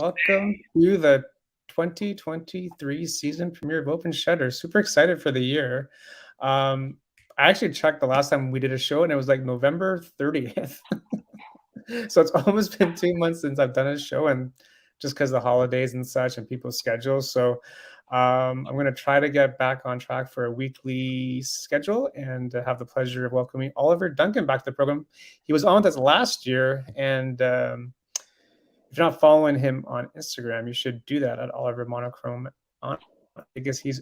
welcome to the 2023 season premiere of Open Shutter. Super excited for the year. I actually checked the last time we did a show and it was like November 30th. So it's almost been 2 months since I've done a show, and just because the holidays and such and people's schedules. So I'm going to try to get back on track for a weekly schedule and have the pleasure of welcoming Oliver Duncan back to the program. He was on with us last year, and if you're not following him on Instagram, you should do that at Oliver Monochrome because he's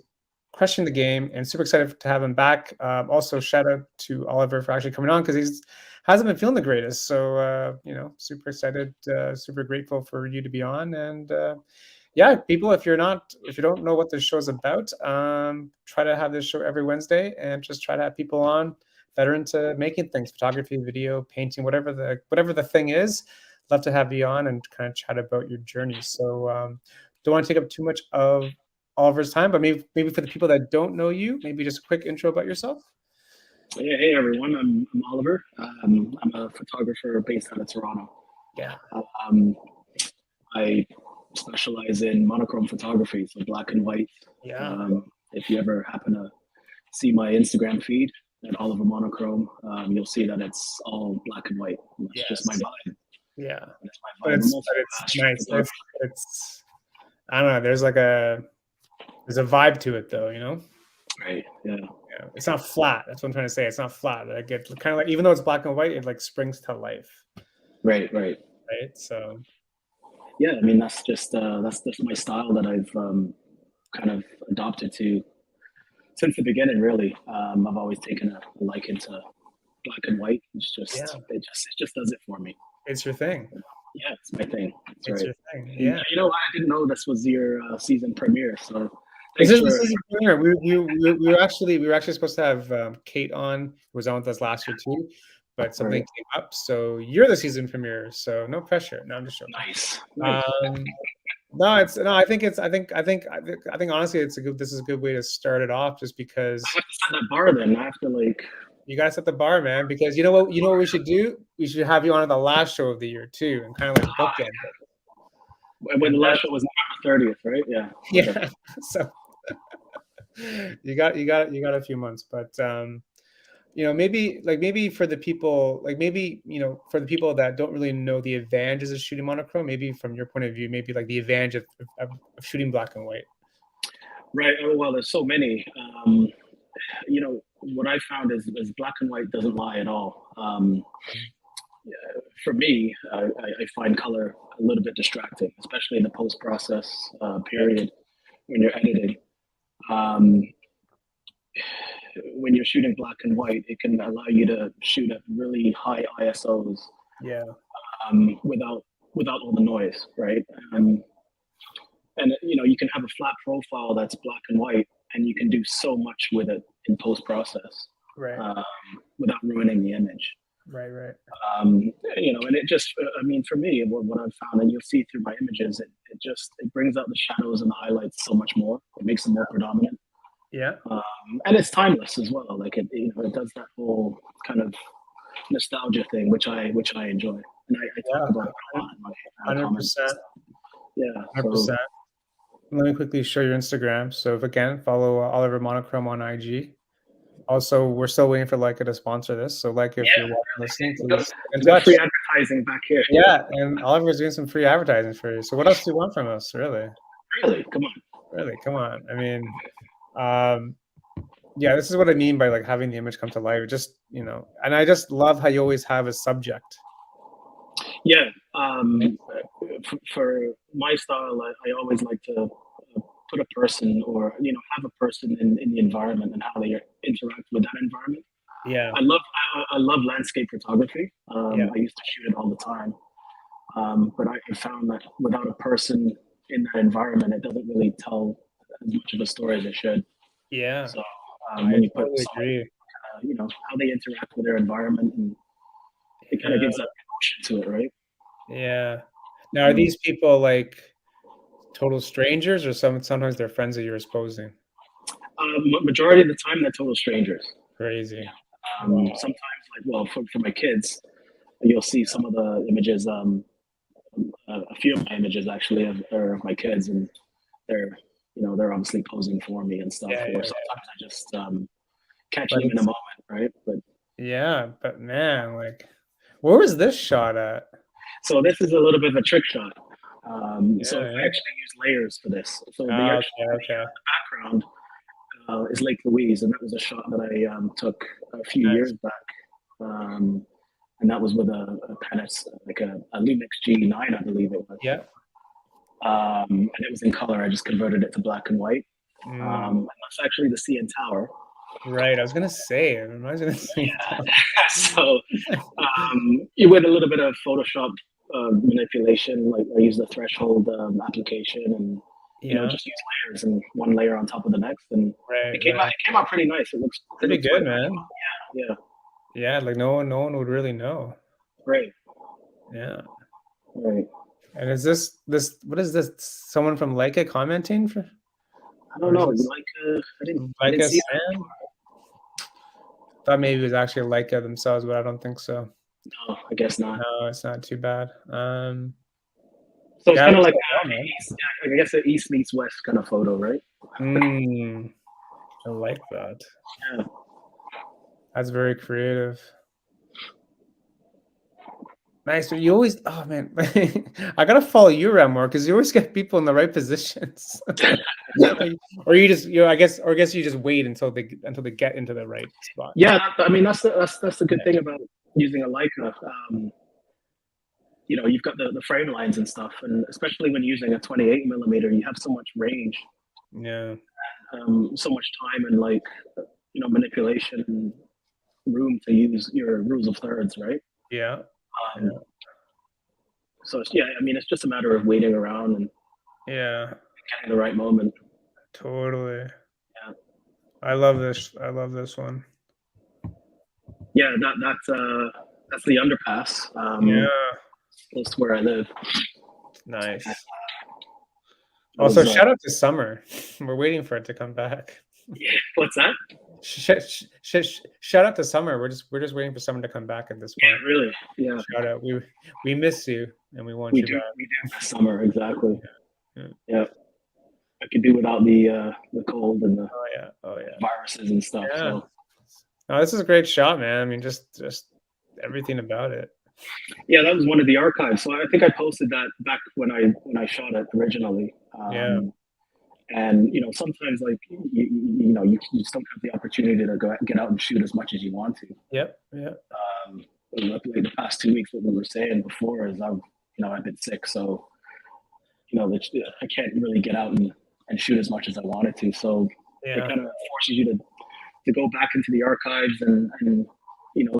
crushing the game, and super excited to have him back. Also, shout out to Oliver for actually coming on because he's hasn't been feeling the greatest. So super excited, super grateful for you to be on. And yeah, people, if you don't know what this show is about, try to have this show every Wednesday and just try to have people on that are into making things, photography, video, painting, whatever the thing is. Love to have you on and kind of chat about your journey. So don't want to take up too much of Oliver's time, but maybe for the people that don't know you, maybe just a quick intro about yourself. Yeah, hey everyone, I'm Oliver. I'm a photographer based out of Toronto. Yeah. I specialize in monochrome photography, so black and white. Yeah. If you ever happen to see my Instagram feed at Oliver Monochrome, you'll see that it's all black and white. That's just my vibe. Yeah. That's my But vibe. it's nice. It's I don't know. There's a vibe to it, though. Right. Yeah. It's not flat. That's what I'm trying to say. It's not flat. Like it's kind of like, even though it's black and white, it like springs to life. Right. Right. So. Yeah, I mean that's just my style that I've kind of adopted to since the beginning. Really, I've always taken a liking to black and white. It just does it for me. It's your thing. Yeah, it's my thing. That's it's right. Your thing. Yeah. You know, I didn't know this was your season premiere. So this is the season premiere. We were actually supposed to have Kate on, who was on with us last year too, but something came up. So you're the season premiere. So no pressure. No, I'm just joking. Nice. I think honestly, this is a good way to start it off, just because I have to set that bar. Then I have to you gotta set the bar, man, because you know what we should do? We should have you on at the last show of the year too, and kind of like bookend it. When the last show was November 30th, right? Yeah. Yeah. So you got a few months, but maybe for the people for the people that don't really know the advantages of shooting monochrome, maybe from your point of view, maybe like the advantage of shooting black and white. Right. Well, there's so many. What I found is black and white doesn't lie at all. For me, I find color a little bit distracting, especially in the post-process period when you're editing. When you're shooting black and white, it can allow you to shoot at really high ISOs. Yeah. Without all the noise, right? And you can have a flat profile that's black and white, and you can do so much with it in post-process, right? Without ruining the image. Right. And it just, for me, what I've found, and you'll see through my images, it brings out the shadows and the highlights so much more. It makes them more predominant. Yeah. And it's timeless as well. Like it does that whole kind of nostalgia thing, which I enjoy, and I talk about it a lot in my 100%. Yeah. 100%. Let me quickly show your Instagram. So again, follow Oliver Monochrome on IG. Also, we're still waiting for Leica to sponsor this. So if you're listening, please free advertising back here. Yeah, and Oliver's doing some free advertising for you. So what else do you want from us, really? Really? Come on. Really? Come on. I mean, this is what I mean by like having the image come to life. Just, and I just love how you always have a subject. Yeah. For my style, I always like to put a person or have a person in the environment and how they interact with that environment. Yeah. I love landscape photography. I used to shoot it all the time. But I found that without a person in that environment, it doesn't really tell as much of a story as it should. Yeah. So when you put someone, how they interact with their environment, and it kind of gives that emotion to it, right? Yeah. Now, are these people like total strangers, or sometimes they're friends that you're exposing? Majority of the time, they're total strangers. Crazy. Sometimes, for my kids, you'll see some of the images a few of my images actually are of my kids, and they're they're obviously posing for me and stuff. Yeah, Or yeah, yeah. sometimes I just catch But them in a it's moment, right? But yeah, but man, like, where was this shot at? so this is a little bit of a trick shot. So Yeah, I yeah. actually use layers for this. So Ah, okay, okay. the background is Lake Louise, and that was a shot that I took a few Nice. years back. And that was with a Pentax, like a Lumix G9, I believe it was. Yeah. And it was in color. I just converted it to black and white. Mm, And that's actually the CN Tower. right. I was gonna say, it reminds me of the same time. So you with a little bit of Photoshop manipulation, like I use the threshold application, and Yeah. just use layers and one layer on top of the next, and Right, right. it came out pretty nice. It Pretty looks good, quite man. yeah, Yeah, like no one would really know. great, Yeah. right. And is this what is this? Someone from Leica commenting for, I don't or is know. this I didn't Leica see that. Sam? Thought maybe it was actually Leica themselves, but I don't think so. No, I guess not. No, it's not too bad. So it's Yeah, it kind of looks like like well, man. I guess an east meets west kind of photo, right? Mm, I like that. Yeah. That's very creative. Nice. You always, oh man, I gotta follow you around more because you always get people in the right positions. Or you just, I guess you just wait until they get into the right spot. Yeah, I mean that's the good thing about using a Leica. You've got the frame lines and stuff, and especially when using a 28 millimeter, you have so much range, Yeah. so much time, and like manipulation and room to use your rules of thirds, right? Yeah. Um, Yeah. so yeah, I mean it's just a matter of waiting around and Yeah. getting the right moment. Totally. Yeah, I love this. I love this one. yeah, that's the underpass. Yeah. Close to where I live. Nice. It Also, was shout out to Summer. We're waiting for it to come back. yeah. What's that? Shout out to Summer. We're just waiting for Summer to come back at this point. Yeah, really. Yeah, Shout out. We miss you and we want you back. we do this summer exactly. Yeah. Yeah, I could do without the cold and the Oh yeah. Oh yeah. viruses and stuff. Yeah. So No, this is a great shot, man. I mean, just everything about it. yeah, that was one of the archives. So I think I posted that back when I shot it originally. Yeah. And sometimes like you just don't have the opportunity to go get out and shoot as much as you want to. Yep. Yeah. Like the past 2 weeks, what we were saying before is I've been sick, so I can't really get out and shoot as much as I wanted to. So it Yeah. kind of forces you to go back into the archives and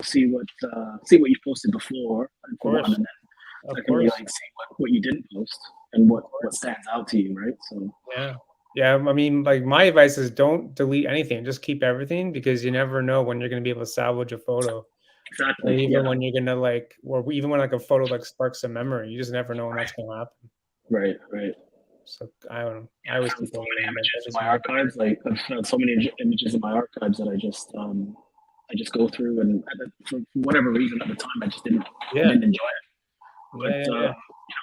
see what you posted before, Of for one, course. and then Of secondly, course. like see what you didn't post and Of what course. stands out to you, right? So Yeah. Yeah. I mean, like my advice is don't delete anything. Just keep everything because you never know when you're gonna be able to salvage a photo. Or exactly, even yeah, when you're gonna like, or even when like a photo like sparks a memory, you just never know when that's gonna happen. right. So I don't know. I always Found keep so everything, many but images that in just my never. archives. Like I've found so many images in my archives that I just go through, and for whatever reason at the time I Yeah. didn't enjoy it. Yeah. But Yeah.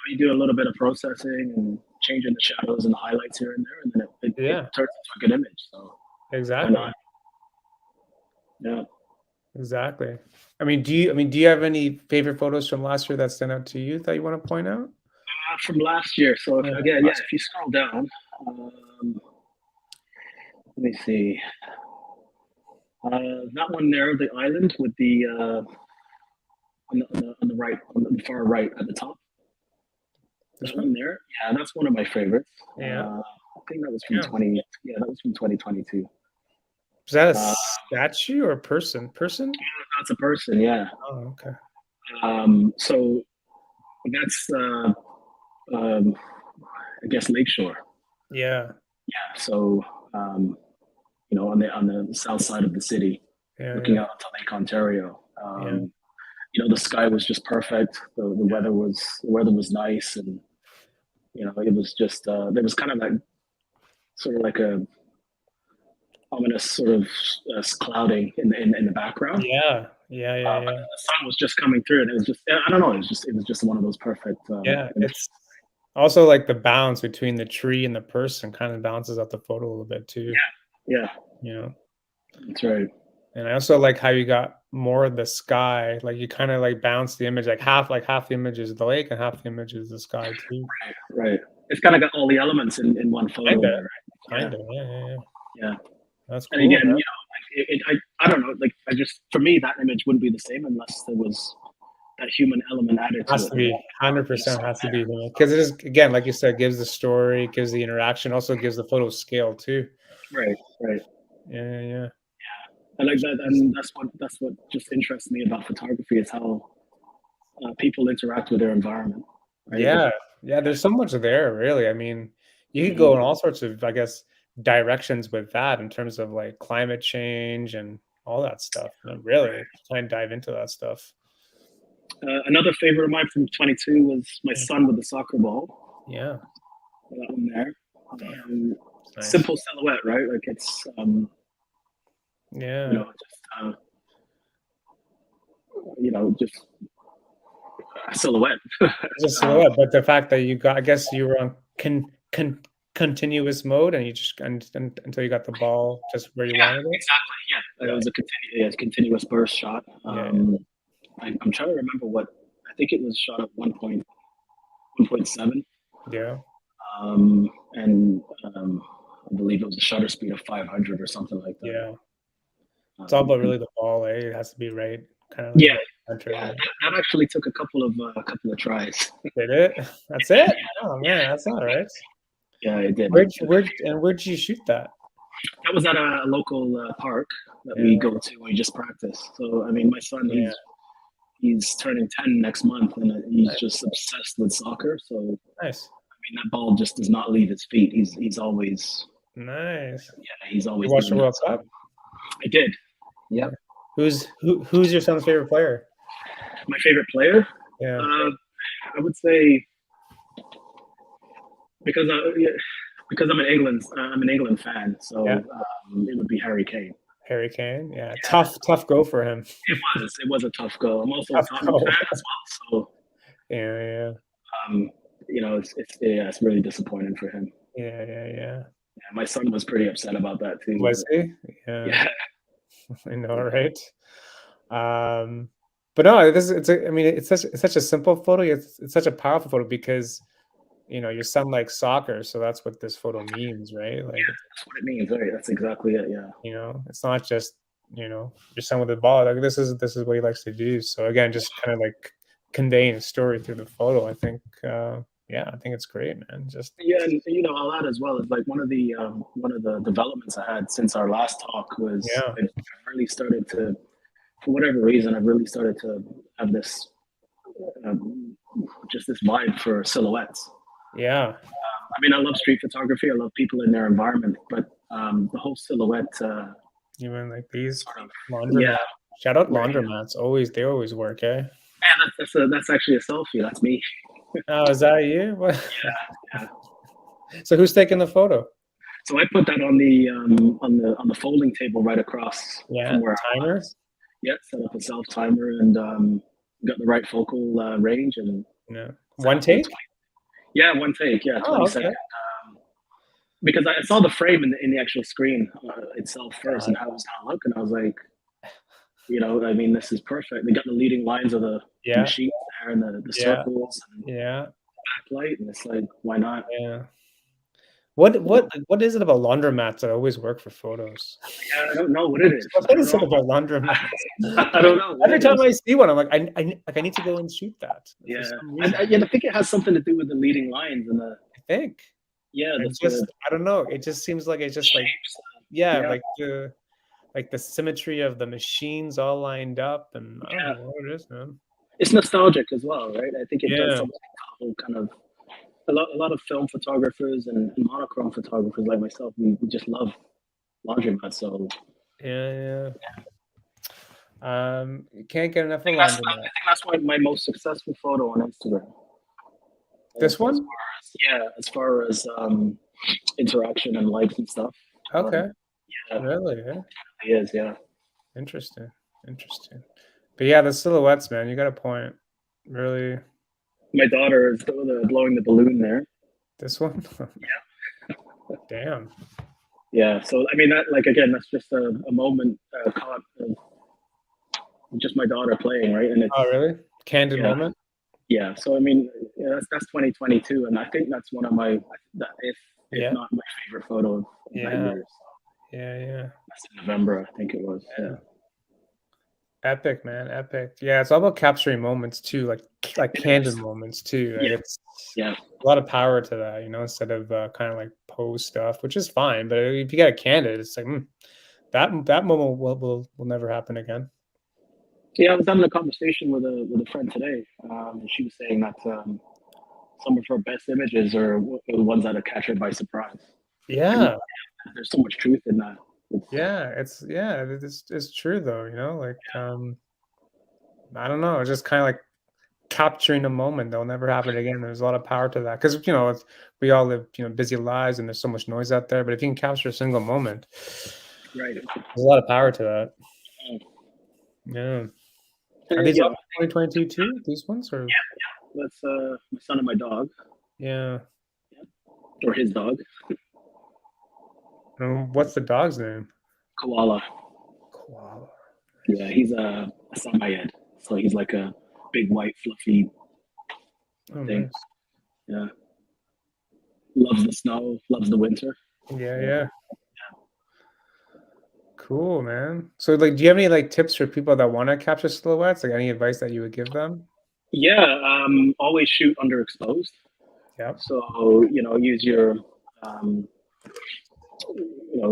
you do a little bit of processing and changing the shadows and the highlights here and there, and then Yeah. it Yeah. turns into a good image. So why Exactly. not? Yeah. Exactly. I mean, do you have any favorite photos from last year that stand out to you that you want to point out? From last year. So Yeah. again, yeah, Last if you scroll down, let me see. That one there, the island with the on the right, on the far right at the top. This That one? one there, yeah, that's one of my favorites. Yeah. I think that was from Yeah. 20. Yeah, that was from 2022. Is that a Uh, statue or a person? Person? that's a person, yeah. Oh, okay. So that's I guess Lakeshore. Yeah. Yeah. So on the south side of the city, Yeah. looking Yeah. out onto Lake Ontario. Yeah. The sky was just perfect. The weather was nice, and it was just there was kind of like sort of like a ominous sort of clouding in the background. Yeah. Yeah, yeah, But yeah. the sun was just coming through, and it was just, I don't know, it was just one of those perfect Yeah, images. it's also like the balance between the tree and the person kind of balances out the photo a little bit too, Yeah, you know? that's right. And I also like how you got more of the sky, like you kind of like bounce the image, like half the image is the lake and half the image is the sky too. Right. It's kind of got all the elements in one photo Kinda, there, right? Yeah, kinda, yeah, yeah, yeah. yeah. That's And cool, again, man. I don't know, like I just, for me, that image wouldn't be the same unless there was that human element added to Has it, to that be, just 100% has to be, because it is, again, like you said, gives the story, gives the interaction, also gives the photo scale too. right, right. Yeah, yeah, yeah. I like that, It's- and that's what just interests me about photography is how people interact with their environment, right? Like, Yeah, yeah, there's so much there, really. I mean, you could go mhm, in all sorts of, I guess, directions with that in terms of like climate change and all that stuff. Really try and dive into that stuff. another favorite of mine from 22 was my Yeah, son with the soccer ball. yeah, That one there. damn, it's nice. Simple silhouette, right? Like it's Yeah, just just a silhouette. it's a uh, silhouette, but the fact that you got, I guess you were on continuous mode and you just until you got the ball just where you yeah, wanted it. exactly. Yeah, it Yeah, was a continuous burst shot. yeah, I'm trying to remember what, I think it was shot at 1.7, yeah. and I believe it was a shutter speed of 500 or something like that. Yeah. It's all about And really the ball, eh? It has to be right, kind of like yeah, right center, yeah, right? that actually took a couple of tries. Did it? That's it? Oh man, that's not right. Yeah, it did. Where'd you shoot that? That was at a local park that Yeah, we go to. We just practice. So I mean, my son, yeah, he's turning 10 next month, and he's nice, just obsessed with soccer. So I nice, mean, that ball just does not leave his feet. He's always, nice. he's You always watched the doing that. World So Cup? I did. Yeah. Yep. Who's your son's favorite player? My favorite player, Yeah, uh, I would say, because yeah, because I'm an England fan. yeah. So it would be Harry Kane. Harry Kane. Yeah, Yeah, tough go for him. it was a tough go. I'm also a Tough Tottenham go. fan as well. So Yeah, yeah, um, it's really disappointing for him. yeah, yeah, yeah. Yeah, my son was pretty upset about that too. Was But he? Yeah, yeah, I know, right? Um, but no, this is I mean, it's such a simple photo. It's such a powerful photo because your son likes soccer, so that's what this photo means, right? Like it's that's what it means. Right, that's exactly it. Yeah, it's not just your son with the ball. Like this is what he likes to do. So again, just kind of like conveying a story through the photo. I think, yeah, I think it's great, man. Just yeah, and I'll add as well is like one of the developments I had since our last talk was yeah, I really started to, for whatever reason, I really started to have this um, just this vibe for silhouettes. yeah. I mean, I love street photography. I love people in their environment, but the whole silhouette Even like these sort of, yeah, laundromat. Shout out right. laundromats. They always work, eh? And that's actually a selfie. That's me. Oh, is that you? What? Yeah. So who's taking the photo? So I put that on the folding table right across Yeah, from where I timer. was. Yeah, set up a self timer and got the right focal range and No, set one up the take. 20. Yeah, one take. Yeah, Oh, 20 second. okay. Because I saw the frame in the actual screen itself first God. and how it was gonna look, and I was like, I mean, this is perfect. They got the leading lines of the Yeah, machines there and the yeah, circles and yeah, backlight, and it's like, why not? yeah. What is it about laundromats that always work for photos? Yeah, I don't know what it is. I What don't is it know. about laundromats? I don't know what Every it time is. I see one, I'm like, I need to go and shoot that for Yeah, some reason. I think it has something to do with the leading lines and the I think. the And sort of just I don't know, it just seems like it's just like shapes. yeah, Yeah, like the symmetry of the machines all lined up, and I don't yeah. know what it is, man. It's nostalgic as well, right? I think it does Yeah, something to the whole kind of a lot of film photographers and monochrome photographers like myself. We just love laundromats. So yeah, yeah. You can't get enough of I laundromat. think that's my most successful photo on Instagram. This As one? far as far as interaction and likes and stuff. Okay. Yeah, Really, eh? it is. Yeah. Interesting, interesting. But yeah, the silhouettes, man, you got a point. Really, My daughter is blowing the balloon there. this one? Damn. Yeah. So I mean, that like again, that's just a moment caught of just my daughter playing, right? And Oh, it's really? Candid yeah, moment? yeah. So I mean, yeah, that's 2022, and I think that's one of my if Yeah. not my favorite photo of that Yeah. year. Yeah. Yeah. That's in November, I think it was. Yeah. Yeah. Epic, man. Epic. Yeah, it's all about capturing moments too, like It candid is. moments too, Yeah. right? It's Yeah. a lot of power to that, instead of kind of like pose stuff, which is fine. But if you get a candid, it's like that moment will never happen again. Yeah, I was having a conversation with a friend today, and she was saying that some of her best images are the ones that are captured by surprise. And Yeah, there's so much truth in that. It's, it's true though. I don't know, it's just kind of like capturing a moment that'll never happen again. There's a lot of power to that because we all live busy lives and there's so much noise out there. But if you can capture a single moment, right. there's a lot of power to that. Yeah. Are these You all know, 2022 too? These ones or that's my son and my dog, yeah. or his dog, What's the dog's name? Koala. Koala. Yeah, he's a Samoyed, so he's like a big white fluffy Oh, thing. nice. Yeah, loves the snow, loves the winter. Yeah, So, yeah. Cool, man. So, like, do you have any like tips for people that want to capture silhouettes? Like, any advice that you would give them? yeah, always shoot underexposed. Yep. So use your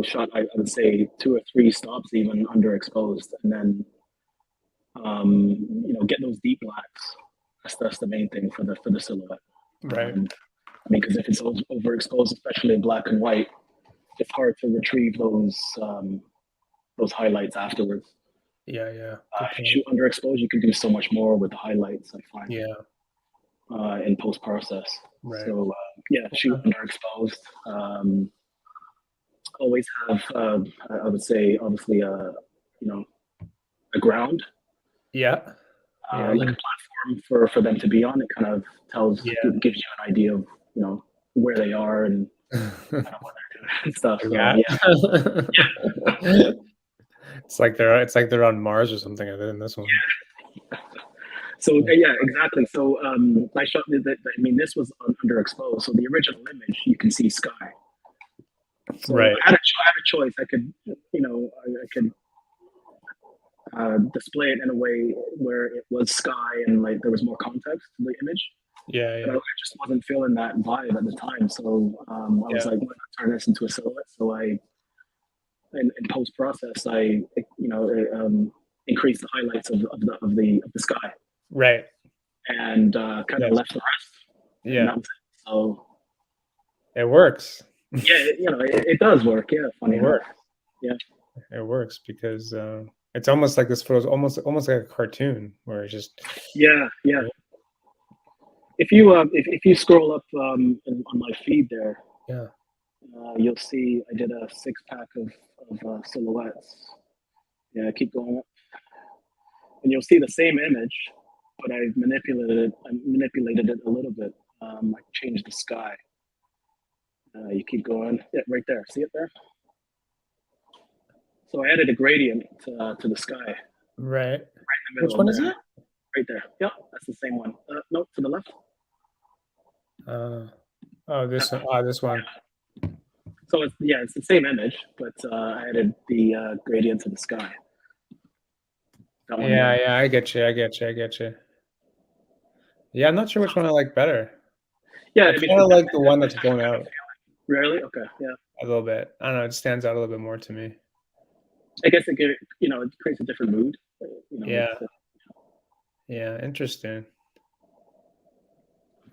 shot. I would say 2 or 3 stops even underexposed, and then get those deep blacks. That's the main thing for the silhouette. Right. I mean, because if it's overexposed, especially in black and white, it's hard to retrieve those highlights afterwards. Yeah, yeah. Good If you point. shoot underexposed, you can do so much more with the highlights. I find Yeah. in post process. Right. So yeah, shoot Okay. underexposed. Always have, I would say, obviously, a ground, Yeah. Yeah. like a platform for them to be on. It kind of Yeah. gives you an idea of where they are and kind of what they're doing and stuff. Like So that. yeah, It's like they're on Mars or something other than this one. so Yeah. yeah, exactly. So I shot that. I mean, this was underexposed. So the original image, you can see sky. So Right. I had a choice. I could, I could display it in a way where it was sky and like there was more context to the image. Yeah, But yeah. I just wasn't feeling that vibe at the time. So I was Yeah. like, why not turn this into a silhouette? So in post process, increased the highlights of the sky Right. and kind of Yes. left the rest. And Yeah. that was it. So It works. yeah, it does work. Yeah, It funny enough. works. Yeah, It works because it's almost like this photo's almost like a cartoon where it's just yeah, yeah. yeah, If you scroll up on my feed there, yeah. you'll see I did a 6 pack of silhouettes. Yeah, keep going up, and you'll see the same image, but I've manipulated it. I manipulated it a little bit. I changed the sky. You keep going. Yeah, right there. See it there? So I added a gradient to the sky right Right. in the Which middle one is there. it? Right there. Yeah, that's the same one. No, to the left. Uh, oh, Yeah. this one. Oh, this one. So it's the same image, but I added the gradient to the sky. That one Yeah, there. yeah. I get you. I get you. I get you. Yeah, I'm not sure which one I like better. Yeah, I I mean, kind of like the one that's blown out rarely. Okay, yeah. a little bit. I don't know. It stands out a little bit more to me. I guess it creates a different mood. Yeah. Yeah. Interesting.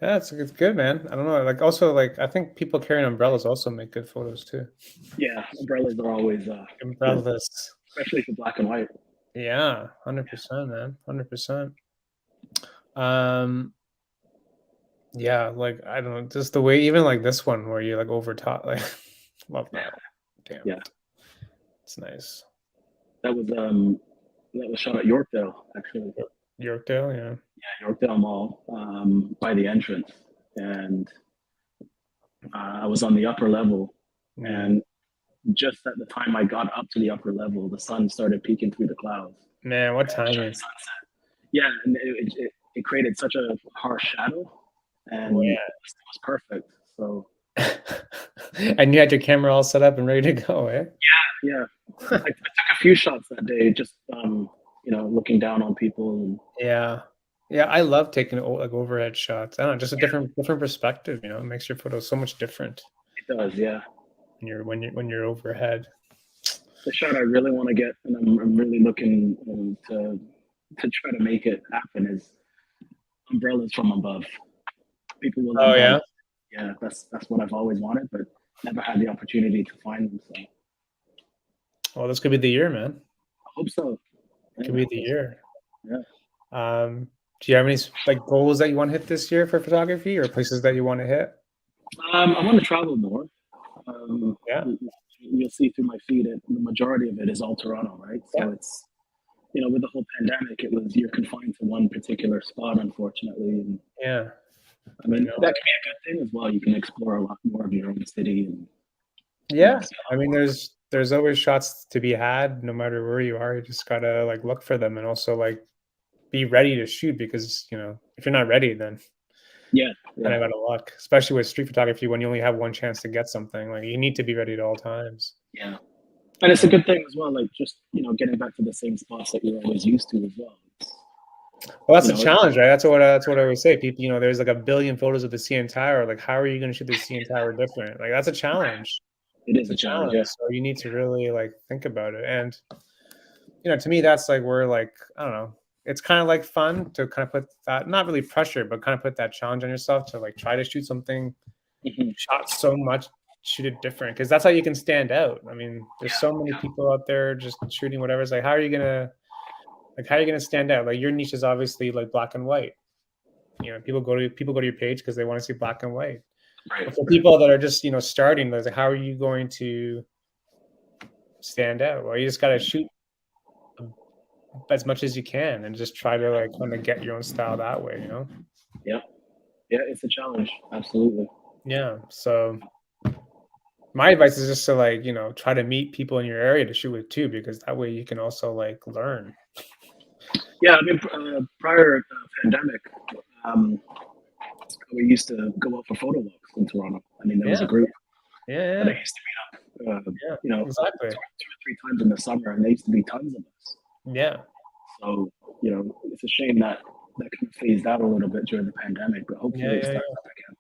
Yeah, it's good, man. I don't know. Like also like I think people carrying umbrellas also make good photos too. yeah. Umbrellas are always good, Umbrellas. especially for black and white. Yeah, 100%, man. 100%. Um, yeah, like I don't know, just the way even like this one where you like over top, like love Yeah, that. Damn yeah. it. It's nice. That was That was shot at Yorkdale, actually. Yorkdale, yeah. Yeah, Yorkdale Mall, by the entrance, and I was on the upper level, Mm. and just at the time I got up to the upper level, the sun started peeking through the clouds. Man, what It was during timing. sunset. Yeah, and it created such a harsh shadow, Oh, and it was perfect. So yeah. And you had your camera all set up and ready to go, eh? yeah, I took a few shots that day, just looking down on people, and Yeah. Yeah, I love taking like overhead shots. I don't know, just a different perspective, you know, it makes your photos so much different it does. Yeah, when you're overhead. the shot I really want to get, and I'm really looking to try to make it happen is umbrellas from above. People with Oh umbrellas. yeah? Yeah, that's what I've always wanted, but never had the opportunity to find them. So I Well, this could be the year, man. hope so. Could Yeah, be the year. yeah. Do you have any like goals that you want to hit this year for photography or places that you want to hit? I want to travel more. Um, Yeah. you'll see through my feed, the majority of it is all Toronto, right? Yeah. So it's with the whole pandemic, it was you're confined to one particular spot, unfortunately. And Yeah. I I mean, know. that can be a good thing as well. You can explore a lot more of your own city, and Yeah. see a I lot mean, more. there's always shots to be had no matter where you are. You just gotta like look for them and also like be ready to shoot because, if you're not ready, then Yeah, kind yeah, of out of luck, especially with street photography when you only have one chance to get something. Like you need to be ready at all times. yeah. And it's a Yeah. good thing as well. Like just getting back to the same spots that you're always used to as well. Well, that's You the know, challenge, right? That's what I always say. People, there's like a billion photos of the CN Tower. Like, how are you going to shoot the CN Tower different? Like, that's a challenge. it is It's a a challenge. challenge. Yeah, So you need to really like think about it. And to me, that's like where like I don't know. It's kind of like fun to kind of put that, not really pressure, but kind of put that challenge on yourself to like try to shoot something hmm shot so much, shoot it different because that's how you can stand out. I mean, there's so many people out there just shooting whatever. It's like, how are you gonna stand out? Like your niche is obviously like black and white. People go to your page because they want to see black and white. right, But for right. people that are just starting, like, how are you going to stand out? Well, you just got to shoot as much as you can and just try to like kind of get your own style that way. Yeah, yeah. It's a challenge. Absolutely. Yeah. So my advice is just to like try to meet people in your area to shoot with too, because that way you can also like learn. Yeah, I mean, prior pandemic, um, we used to go out for photo walks in Toronto. I mean, there was Yeah. a group that I Yeah. used to meet up, Yeah. two Exactly. or three times in the summer, and there used to be tons of us. Yeah. So, it's a shame that that kind of phased out a little bit during the pandemic, but Yeah. hopefully it Yeah. starts Yeah. up again.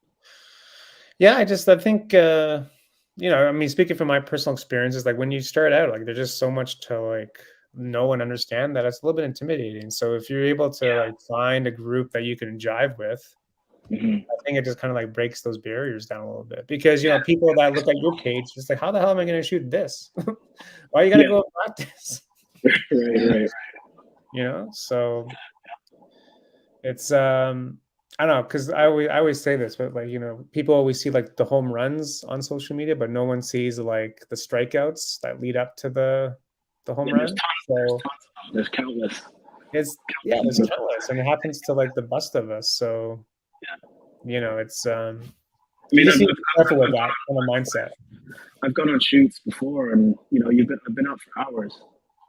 Yeah, I think I mean, speaking from my personal experiences, like when you start out, like there's just so much to like know and understand that it's a little bit intimidating. So if you're able to like find a group that you can jive with, Hmm. I think it just kind of like breaks those barriers down a little bit because Yeah, people that look at your page just like, how the hell am I going to shoot this? Why you got to yeah, go and practice? right, right. So it's I don't know, because I always say this, but like people always see like the home runs on social media, but no one sees like the strikeouts that lead up to the home Yeah, run. there's So tons of them. There's countless. it's yeah, there's Countless. countless, and it happens to like the best of us. So Yeah. it's I you mean, just need to be careful with that kind of mindset. I've gone on shoots before, and I've been out for hours,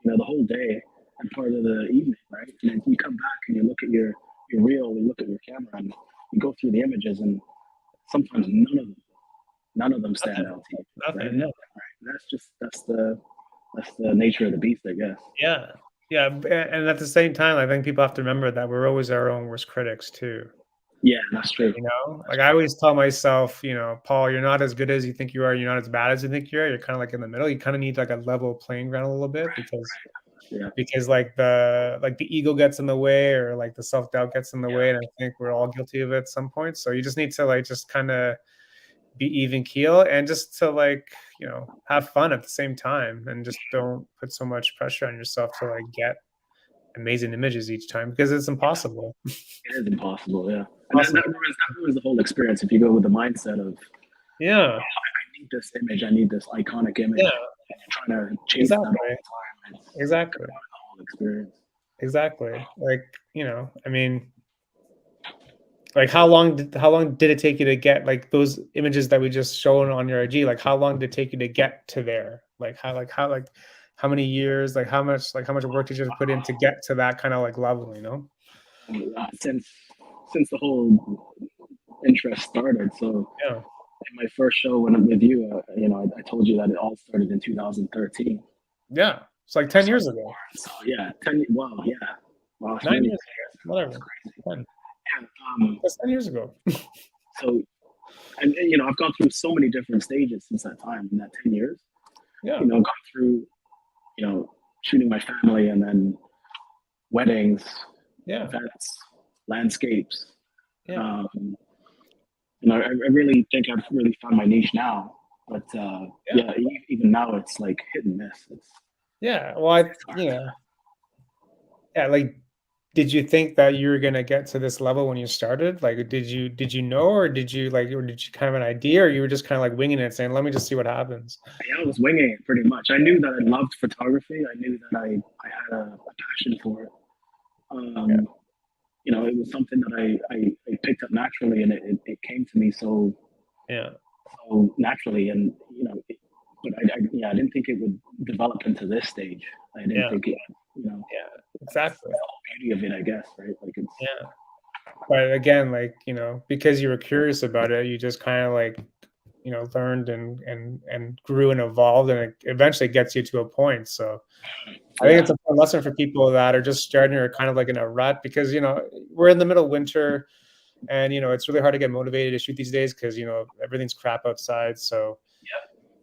the whole day and part of the evening, right? And then you come back and you look at your reel, you look at your camera, and you go through the images, and sometimes none of them stand Nothing, out to you, right? nothing, no. That's the nature of the beast, I guess. Yeah, yeah, and at the same time, I think people have to remember that we're always our own worst critics too. Yeah, that's true. Like I always tell myself, Paul, you're not as good as you think you are. You're not as bad as you think you are. You're kind of like in the middle. You kind of need like a level playing ground a little bit Yeah, because like the ego gets in the way or like the self doubt gets in the way, and I think we're all guilty of it at some point. So you just need to like just kind of be even keel and just to like have fun at the same time and just don't put so much pressure on yourself to like get amazing images each time because it's impossible. it is impossible. Yeah, and that, Possible. that ruins the whole experience if you go with the mindset of Yeah. I need this image, I need this iconic image, Yeah. and you're trying to chase that all Exactly. the time. It's Exactly. the whole experience. Exactly. Like, I mean, like how long did it take you to get like those images that we just shown on your IG? Like how long did it take you to get to there? How many years, how much work did you put in to get to that kind of like level, you know? Since the whole interest started. So Yeah. in my first show when I'm with you, I told you that it all started in 2013. Yeah. It's like 10 years ago. So yeah, 10. Wow, yeah, wow, it's 9 nearly years 10 ago. years. Whatever. That's crazy. 10. Yeah. That's 10 years ago. So and I've gone through so many different stages since that time in that 10 years. Yeah. Gone through shooting my family and then weddings, Yeah. events, landscapes. Yeah. Um, I really think I've really found my niche now. But Yeah. even now it's like hit and miss. Yeah. Well, yeah, like did you think that you were gonna get to this level when you started? Like did you know, or did you kind of an idea, or you were just kind of like winging it saying, let me just see what happens? I was winging it pretty much. I knew that I loved photography. I knew that I had a passion for it. Yeah. It was something that I picked up naturally, and it came to me Yeah. so naturally. And but I didn't think it would develop into this stage. I didn't Yeah. think it, Yeah. that's Exactly. the beauty of it, I guess, right? Like it's Yeah. But again, like, because you were curious about it, you just kind of like, learned and grew and evolved, and it eventually gets you to a point. So I think yeah, it's a fun lesson for people that are just starting or kind of like in a rut, because, we're in the middle of winter, and, it's really hard to get motivated to shoot these days because, everything's crap outside. So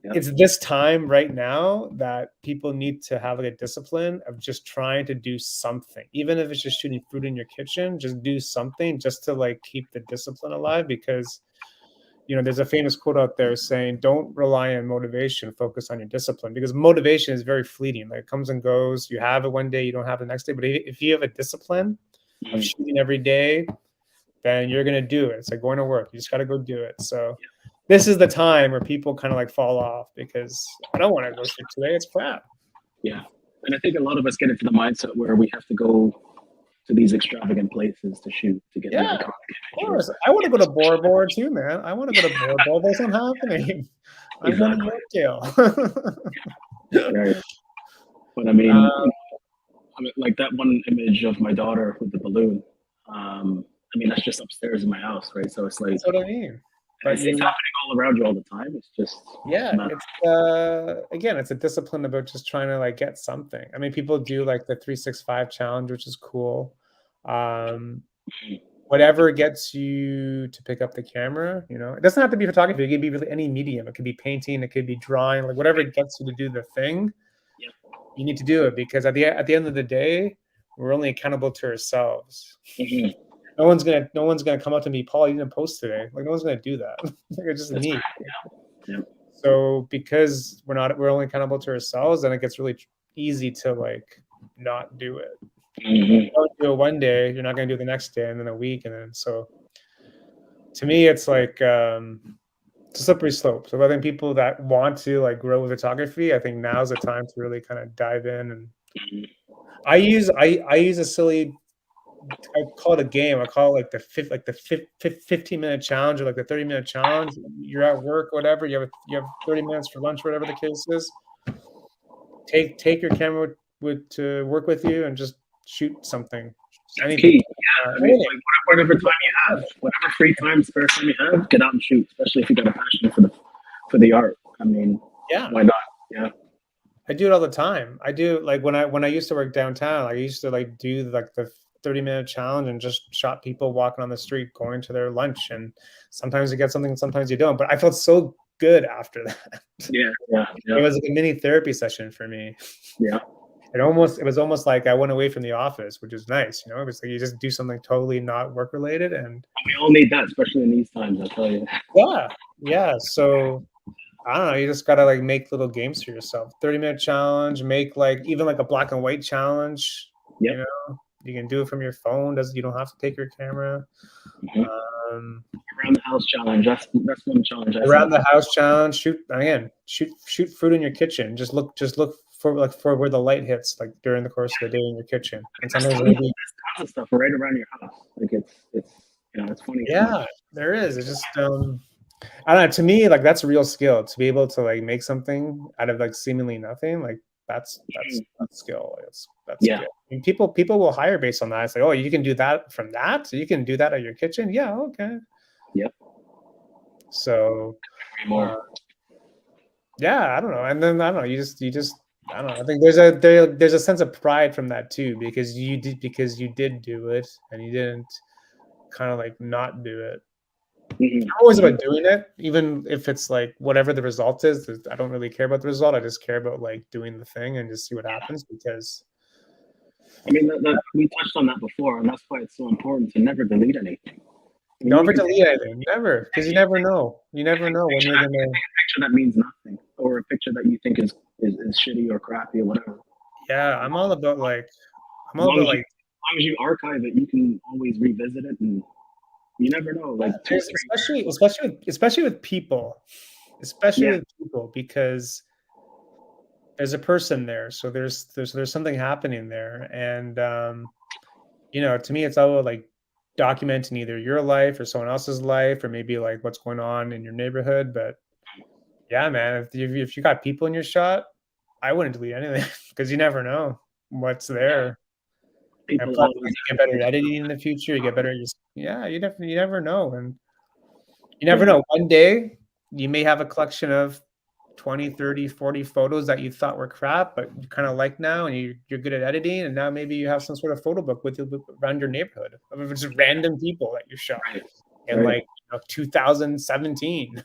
yeah, it's this time right now that people need to have like a discipline of just trying to do something, even if it's just shooting fruit in your kitchen. Just do something just to like keep the discipline alive, because there's a famous quote out there saying, don't rely on motivation, focus on your discipline, because motivation is very fleeting. Like it comes and goes. You have it one day, you don't have it the next day. But if you have a discipline of mhm, shooting every day, then you're going to do it. It's like going to work. You just got to go do it. So this is the time where people kind of like fall off because I don't want to go shoot today. It's crap. yeah. And I think a lot of us get into the mindset where we have to go to these extravagant places to shoot to get the Yeah, iconic of image. Or course. I want to go to Bora Bora too, man. I want to go to Bora Bora. That's not happening. I'm going exactly, to Yorkdale. right. But I mean, Um, like that one image of my daughter with the balloon. I mean, that's just upstairs in my house, right? So it's like that's what I mean. But it's happening all around you all the time. It's just yeah, not. it's again, it's a discipline about just trying to like get something. I mean, people do like the 365 challenge, which is cool. Um, Whatever gets you to pick up the camera, it doesn't have to be photography. It could be really any medium. It could be painting, it could be drawing, like whatever gets you to do the thing, Yeah. you need to do it, because at the end of the day, we're only accountable to ourselves. Mhm. No one's gonna come up to me, Paul, you didn't post today. Like no one's gonna do that. Like it's just That's me. right. Yeah. So because we're only accountable to ourselves, then it gets really easy to like not do it. Hmm. Don't do it one day, you're not gonna do it the next day, and then a week, and then so to me, it's like it's a slippery slope. So I think people that want to like grow with photography, I think now's the time to really kind of dive in. And I use a silly, I call it a game. I call it like the 15-minute challenge, or like the 30-minute challenge. You're at work, whatever. You have 30 minutes for lunch, whatever the case is. Take your camera to work with you and just shoot something. That's Anything. key. Yeah. I mean, Anything. like whatever time you have, whatever free time, spare time you have, get out and shoot. Especially if you got a passion for the art. I mean, Yeah. why not? Yeah. I do it all the time. I do, like when I used to work downtown, I used to like do like the 30-minute challenge and just shot people walking on the street going to their lunch. And sometimes you get something, sometimes you don't. But I felt so good after that. Yeah. Yeah. It Yeah. was like a mini therapy session for me. Yeah. It was almost like I went away from the office, which is nice. It was like you just do something totally not work related. And We all need that, especially in these times. I tell you. yeah, yeah. So I don't know. You just gotta like make little games for yourself. 30-minute challenge. Make like even like a black and white challenge. Yep. You can do it from your phone. You don't have to take your camera. Mhm. Um, Around the house challenge. That's one challenge I Around saw. the house challenge. Shoot again. Shoot fruit in your kitchen. Just look for where the light hits like during the course of the day in your kitchen. And There's sometimes tons, it'll of, be there's tons of stuff right around your house. Like it's it's funny how much. yeah, there is. It's just I don't know, to me, like that's a real skill to be able to like make something out of like seemingly nothing. Like that's skill. That's Yeah, good. I mean, people will hire based on that. It's like, oh, you can do that from that. So you can do that at your kitchen. Yeah, okay. yep, So more. uh, yeah, I don't know. And then I don't know. You just I don't know. I think there's a sense of pride from that too because you did do it and you didn't kind of like not do it. Hmm. I'm always about doing it, even if it's like whatever the result is. I don't really care about the result. I just care about like doing the thing and just see what happens because I mean, we touched on that before, and that's why it's so important to never delete anything. I mean, never you can take delete anything, never, because you never know. You never know when you're gonna. a picture that means nothing, or a picture that you think is shitty or crappy or whatever. Yeah, I'm As all long about as you like as long as you archive it, you can always revisit it, and you never know. Like two, there's 3 years. especially with people, especially Yeah, with people because there's a person there, so there's something happening there, and to me, it's all about like documenting either your life or someone else's life, or maybe like what's going on in your neighborhood. But yeah, man, if you got people in your shot, I wouldn't delete anything because you never know what's there. And people plus, always like, you get better at editing in the future. You get better at just yeah, you never know, and you never yeah, know. One day you may have a collection of 20, 30, 40 photos that you thought were crap, but you kind of like now, and you're good at editing, and now maybe you have some sort of photo book with you around your neighborhood of just random people that you shot right, in right. like 2017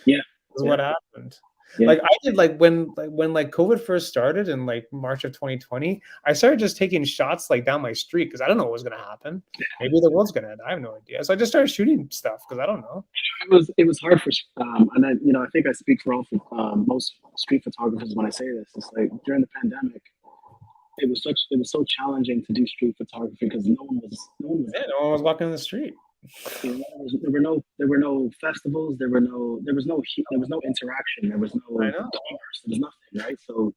Yeah, is yeah, what happened. yeah. Like I did like when like COVID first started in like March of 2020, I started just taking shots like down my street because I don't know what was gonna happen. Maybe the world's gonna end. I have no idea. So I just started shooting stuff because I don't know. It was hard for and I think I speak for all most street photographers when I say this. It's like during the pandemic, it was so challenging to do street photography because no one was Yeah, no one was walking in the street. there were no festivals, there was no interaction, there was no I know. commerce, there was nothing, right? So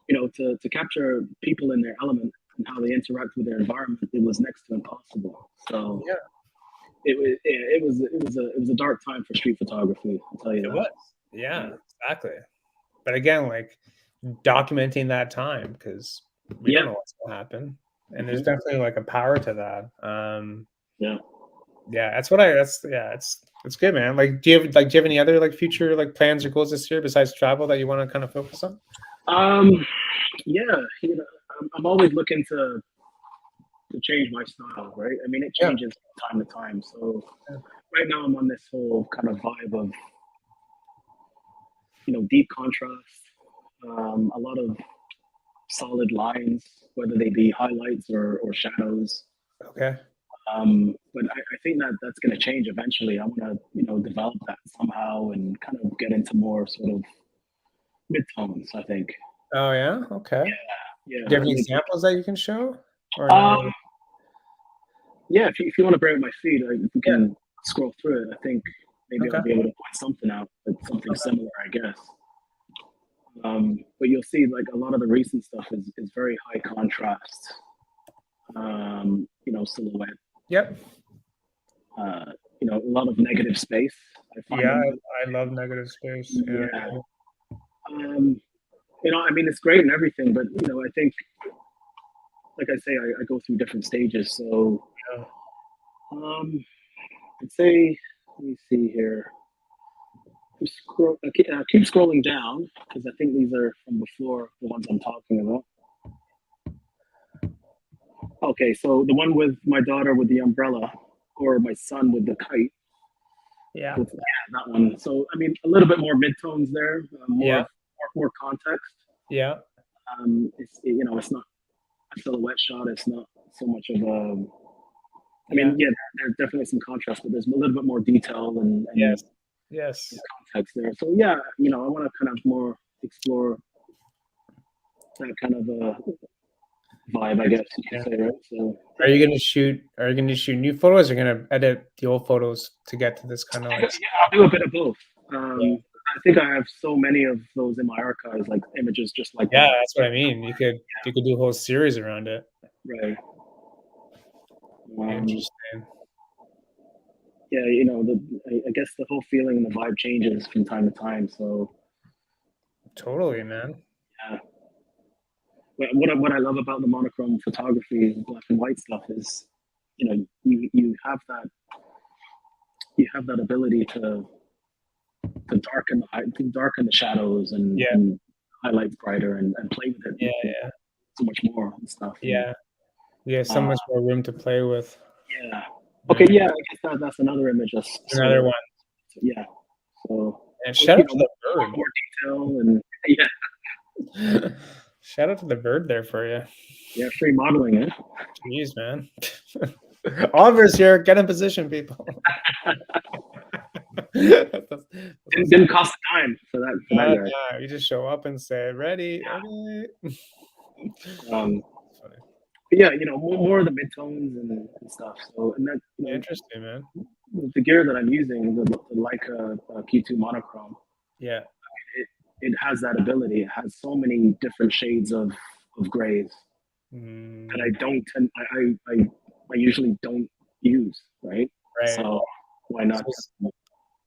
to capture people in their element and how they interact with their environment, it was next to impossible. So Yeah, it was a dark time for street photography. I'll tell you it that. was. Yeah, exactly. But again, like documenting that time because we don't Yeah, know what's gonna happen. And there's hmm, definitely like a power to that. yeah. Yeah, that's yeah, it's good, man. Like do you have any other like future like plans or goals this year besides travel that you want to kind of focus on? Um, yeah, I'm always looking to change my style, right? I mean, it Yeah. changes from time to time. So right now, I'm on this whole kind of vibe of deep contrast, a lot of solid lines, whether they be highlights or shadows. Okay. But I think that's going to change eventually. I want to develop that somehow and kind of get into more sort of mid tones. I think. Oh yeah. Okay. Yeah, Do you have any really. examples that you can show or not Um, really? yeah, if you want to bring up my feed, if we Yeah. can scroll through it, I think maybe I'll Okay. be able to point something out, like something Okay. similar, I guess. But you'll see, like a lot of the recent stuff is very high contrast. Silhouette. Yep. A lot of negative space. I find Yeah, them. I love negative space. Yeah. Yeah. Um, I mean, it's great and everything, but I think, like I say, I go through different stages. So, Yeah. um, I'd say, let me see here. Keep scrolling down because I think these are from before the ones I'm talking about. Okay, so the one with my daughter with the umbrella, or my son with the kite. Yeah. Yeah, that one. So I mean, a little bit more midtones there, Yeah. more context. Yeah. It's not a silhouette shot. It's not so much of a. I Yeah. mean, yeah, there's definitely some contrast, but there's a little bit more detail and Yes. Yes. context there. So yeah, I want to kind of more explore that kind of vibe, I guess you Yeah. could say, right? So Are you gonna shoot new photos or gonna edit the old photos to get to this kind of like yeah, I'll do a bit of both. yeah. I think I have so many of those in my archives, like images just like Yeah, that. that's what I mean. You could do a whole series around it. Right. Um, Interesting. yeah, I guess the whole feeling and the vibe changes from time to time. So Totally, man. yeah, what I love about the monochrome photography, black and white stuff is, you have that ability to darken the shadows Yeah, and highlight brighter and play with yeah, it yeah, so much more and stuff. And yeah. Yeah, so uh, much more room to play with. yeah, okay, Yeah. yeah, I guess that's another image that's sort Another of one. yeah. So And shout out to the bird. more detail and yeah, Shout out to the bird there for you. yeah, free modeling it. Jeez, man. Oliver's here. Get in position, people. Didn't cost a dime for that guy. Yeah, you just show up and say, ready, okay. Um, Funny. but yeah, more of the midtones and stuff. So and that Interesting, man. the gear that I'm using, the Leica Q2 monochrome, Yeah. it has that ability. It has so many different shades of grays that I Mm, don't tend I usually don't use, right? right. So why not? So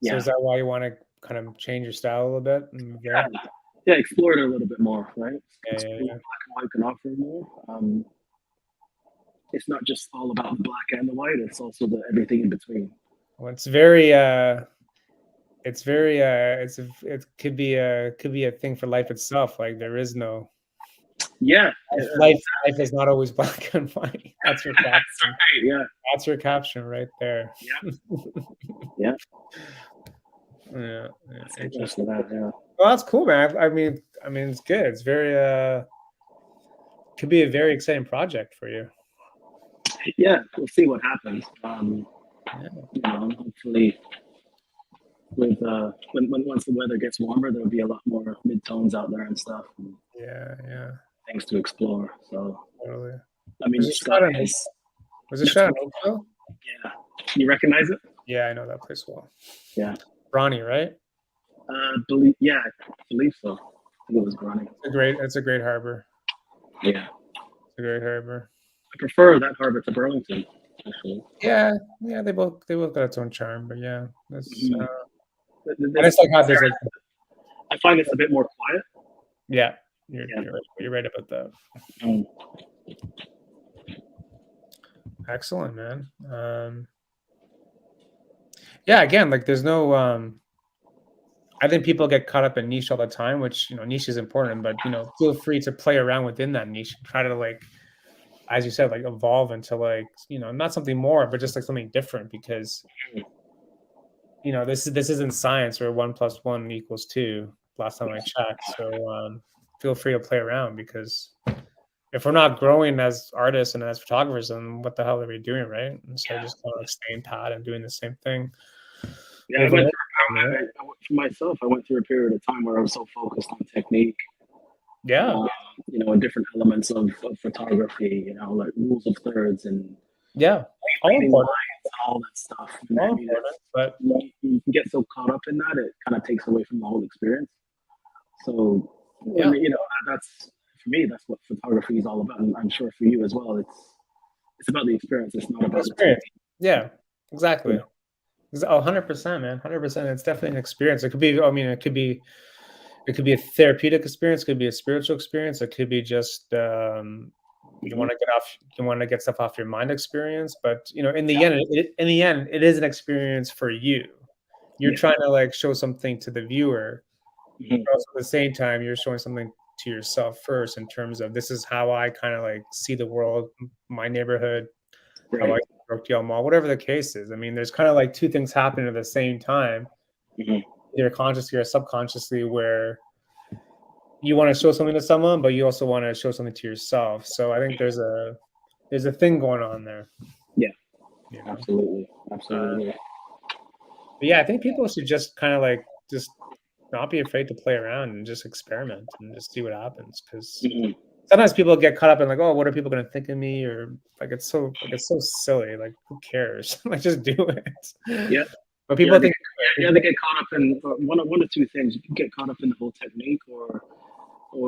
Yeah, is that why you want to kind of change your style a little bit and move there? yeah, explore it a little bit more, right? Yeah, yeah, Explore yeah. what black and white can offer more. It's not just all about the black and the white; it's also the everything in between. Well, it's very it could be a thing for life itself. Like there is no Yeah, life is not always black and white. That's your caption. yeah, That's your caption right there. yeah, yeah. Yeah, That's interesting. interesting. That, yeah. Well, that's cool, man. I mean, it's good. It's very could be a very exciting project for you. Yeah, we'll see what happens. Yeah, Hopefully, with when once the weather gets warmer, there'll be a lot more mid tones out there and stuff, and yeah, yeah. things to explore. So, Totally. I mean, Was the it sky shot in is was it that's shot what, in Oakville? yeah. You recognize it? Yeah, I know that place well. Yeah. Bronny, right? I believe so. I think it was running. It's a great harbor. Yeah. It's a great harbor. I prefer that harbor to Burlington, actually. Yeah, yeah, they both got its own charm, but yeah, that's Mhm. I just like how there's like I find it's a bit more quiet. yeah, Yeah. you're right about that. Mm. Excellent, man. Yeah, again, like there's no I think people get caught up in niche all the time, which niche is important, but feel free to play around within that niche. Try to like, as you said, like evolve into like, not something more, but just like something different because this isn't science where 1 + 1 = 2. Last time I checked. So feel free to play around because if we're not growing as artists and as photographers, then what the hell are we doing, right? Instead of just kind of like staying pat and doing the same thing. Yeah, Over and for myself, I went through a period of time where I was so focused on technique, yeah, and different elements of photography, like rules of thirds and yeah, all leading important, lines and all that stuff. And all I mean, important, but you can get so caught up in that, it kind of takes away from the whole experience. So, yeah, that's for me, that's what photography is all about. And I'm sure for you as well. It's about the experience. It's not about the experience. technique. Yeah, exactly. You know? 100%, man. 100%. It's definitely an experience. It could be, I mean, it could be a therapeutic experience, it could be a spiritual experience, it could be just Mhm. you want to get stuff off your mind experience. But in the end, it is an experience for you. You're Yeah. trying to like show something to the viewer, Mhm. but also at the same time, you're showing something to yourself first in terms of this is how I kind of like see the world, my neighborhood, how I Right. see Brookdale Mall, whatever the case is. I mean, there's kind of like two things happening at the same time, Mhm. either consciously or subconsciously, where you want to show something to someone, but you also want to show something to yourself. So I think there's a thing going on there, Yeah. you know. Absolutely. Uh, Absolutely. but yeah, I think people should just kind of like just not be afraid to play around and just experiment and just see what happens. Because Mhm. sometimes people get caught up in like, oh, what are people going to think of me? Or like it's so silly. Like who cares? Like just do it. Yeah. But Yeah. people think you either get caught up in one of two things. You can get caught up in the whole technique or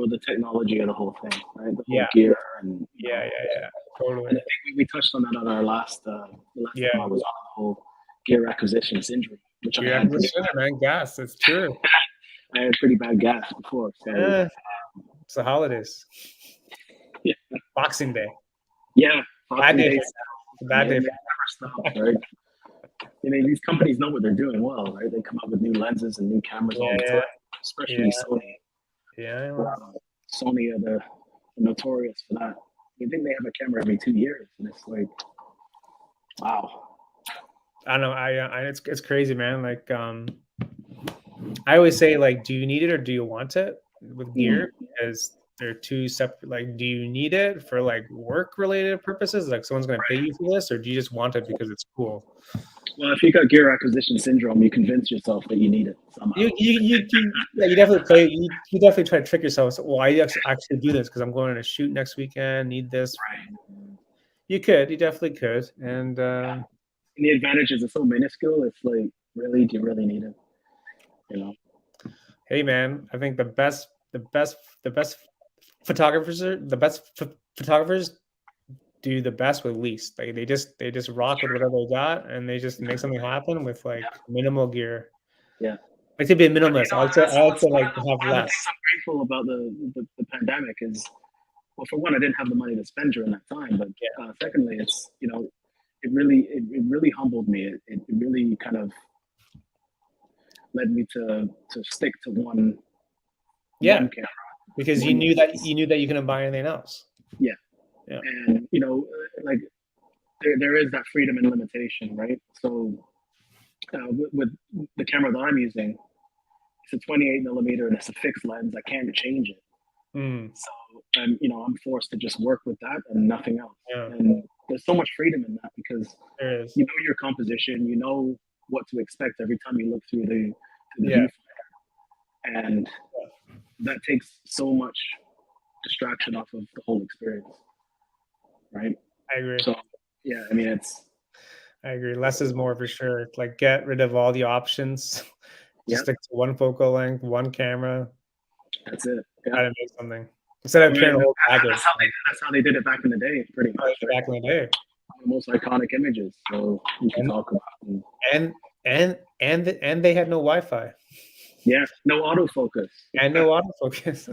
the technology of the whole thing, right? The whole Yeah, gear and yeah, and totally. I think we touched on that on our last the last Yeah, time I was on the whole gear acquisition syndrome, which your acquisition, man. Gas, it's true. I had pretty bad gas before. So Eh, it's the holidays. yeah, Boxing Day. yeah, Bad Boxing day Day for sales, and bad day it for never stops, right? I mean, these companies know what they're doing well, right? They come up with new lenses and new cameras all the yeah, time, yeah, especially Sony. yeah. Sony are the notorious for that. You think they have a camera every 2 years, and it's like, wow. I don't know. It's crazy, man. Like, I always say, like, do you need it or do you want it with gear? Mm. Because they're two separate. Like, do you need it for like work related purposes? Like, someone's going to pay you for this, or do you just want it because it's cool? Well, if you got gear acquisition syndrome, you convince yourself that you need it somehow. Yeah, you definitely play. You definitely try to trick yourself. So, well, I actually do this because I'm going on a shoot next weekend. Need this. Right. You definitely could, and And the advantages are so minuscule. It's like, really, do you really need it? You know? hey, man, I think the best photographers do the best with least. Like they just rock with whatever they got, and they just make something happen with like Yeah. minimal gear. Yeah. Like to be a But, minimalist. I like that's to like have one of the things less. I'm grateful about the pandemic is, well, for one, I didn't have the money to spend during that time, but Yeah, secondly, it's, it really humbled me. It really kind of led me to stick to yeah, one camera, because one lens. you knew that you couldn't buy anything else. Yeah, Yeah, and like there is that freedom and limitation, right? So with the camera that I'm using, it's a 28 millimeter and it's a fixed lens. I can't change it. mm, So I'm forced to just work with that and nothing else. yeah, And there's so much freedom in that because there is. you know your composition, you know what to expect every time you look through the Yeah, viewfinder, and that takes so much distraction off of the whole experience, right? I agree. So yeah, I mean I agree. Less is more for sure. Like get rid of all the options. Just yeah, stick to one focal length, one camera. that's it. Yeah, Try to make something instead I of mean, carrying a whole baggage. that's how they did it back in the day, pretty much. Right? Back in the day. One of the most iconic images. So you can And talk about. And, and they had no Wi-Fi yeah, no autofocus. and no autofocus.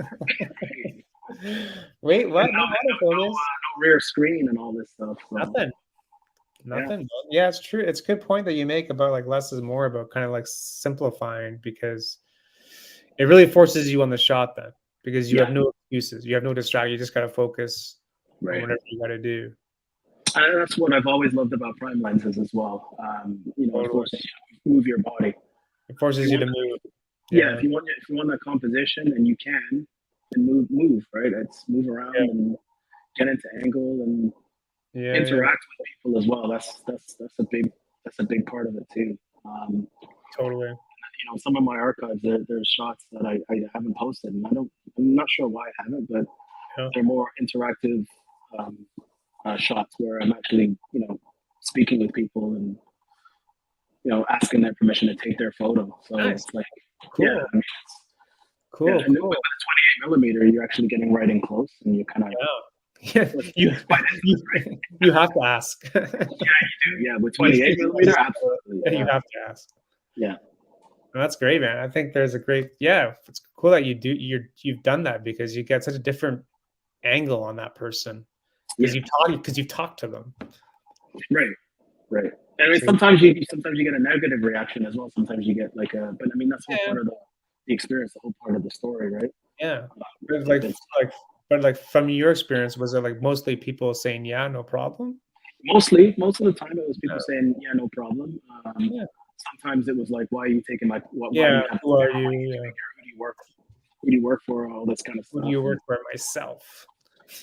Wait, And what? No autofocus? no rear screen and all this stuff. So Nothing. yeah, Nothing. Yeah, it's true. It's a good point that you make about like less is more, about kind of like simplifying, because it really forces you on the shot then, because you yeah, have no excuses. You have no distraction. You just got to focus on right. whatever you got to do. And that's what I've always loved about prime lenses as well. It Totally. forces you to move your body. It If forces you you to want, move. yeah, Yeah. if you want that composition and you can, then move, right? It's move Yeah. around and get into angle and Yeah. interact with people as well. That's a big part of it too. Totally. Some of my archives, there's shots that I haven't posted, and I'm not sure why I haven't, but Yeah. they're more interactive um, shots where I'm actually, speaking with people and asking their permission to take their photo. So Nice. it's like, yeah, Cool. I mean, yeah, Cool. and with Cool. a 28 millimeter, you're actually getting right in close, and you kind of Yeah. You have to ask. yeah, with 28 millimeter, absolutely, You have to ask. yeah, That's great, man. I think there's a great, yeah, it's cool that you've done that, because you get such a different angle on that person, yeah, because you talk to them. right, right. And I mean, So, sometimes you get a negative reaction as well. Sometimes you get but I mean, that's all yeah, part of the experience, the whole part of the story, right? yeah. But If it's from your experience, was it like mostly people saying, yeah, no problem? most of the time it was Yeah. people saying, yeah, no problem. Yeah. Sometimes it was like, why are you taking my why do Yeah. you have Who are who you? Yeah. do you work who do you work for, all this kind of Who do stuff. you work And for? Myself.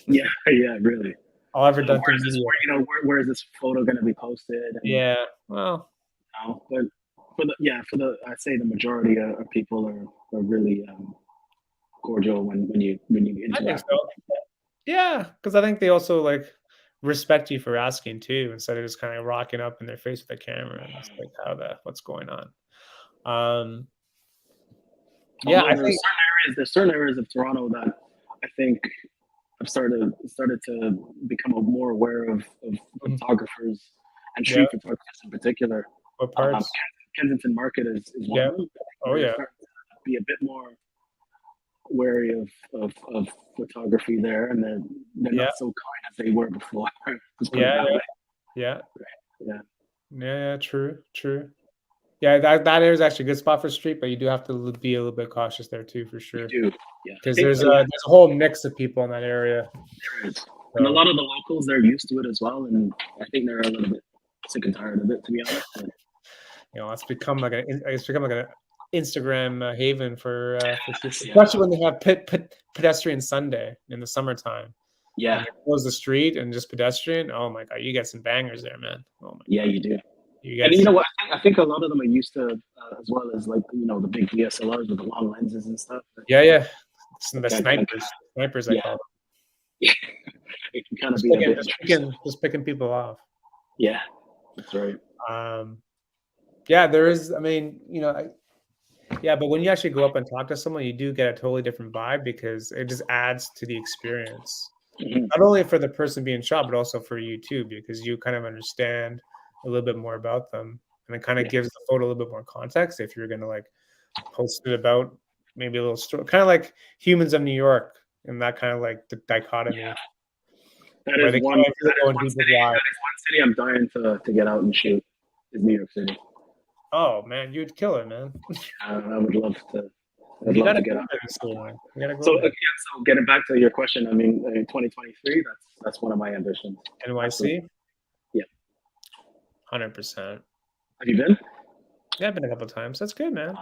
yeah, yeah, really. Oliver Where Duncan is this Media. where is this photo going to be posted? And Yeah. Well, but I'd say the majority of people are really cordial when you I think interact with so. Yeah, because I think they also like respect you for asking too, instead of just kind of rocking up in their face with the camera and it's like, what's going on? Um, yeah, Although I think there's certain areas of Toronto that I think I've started to become more aware of mhm, photographers and yeah, street photographers in particular. what parts? Kensington Market is one Yeah. of them. Oh They're yeah. starting to be a bit more wary of photography there, and they're Yeah. not so kind as they were before. Let's put it Yeah. that way. Yeah. Yeah, Yeah. True. True. Yeah, that is actually a good spot for street, but you do have to be a little bit cautious there too, for you sure. do. Yeah, I Because think there's a whole mix of people in that area. there is, and a So lot of the locals they're used to it as well, and I think they're a little bit sick and tired of it, to be honest. But it's become like an Instagram haven for people, yeah, especially when they have pedestrian Sunday in the summertime. When yeah, they close the street and just pedestrian, oh my god, you get some bangers there, man. Oh my yeah, god, you do. you And get you know some. what? I think a lot of them are used to as well as like the big DSLRs with the long lenses and stuff. Yeah, yeah. The That can snipers, I yeah, call them. it can kind of be a bit intrusive. Just picking people off. Yeah, that's right. Um, yeah, there is. I mean, yeah, but when you actually go up and talk to someone, you do get a totally different vibe because it just adds to the experience. Mhm. Not only for the person being shot, but also for you too, because you kind of understand a little bit more about them, and it kind of Yeah, gives the photo a little bit more context. If you're gonna like post it about maybe a little story, kind of like Humans of New York, and that kind of like the dichotomy yeah. That where is they one. kind of really That go is into one people's city. lives. That is one city I'm dying to get out and shoot. Is New York City. Oh man, you'd kill it, man. I would love to. I'd You love gotta to go get out. there this year, man. You gotta go So there. so getting back to your question, I mean, 2023. That's one of my ambitions. Absolutely. NYC, Yeah. 100%. Have you been? Yeah, I've been a couple times. That's good, man.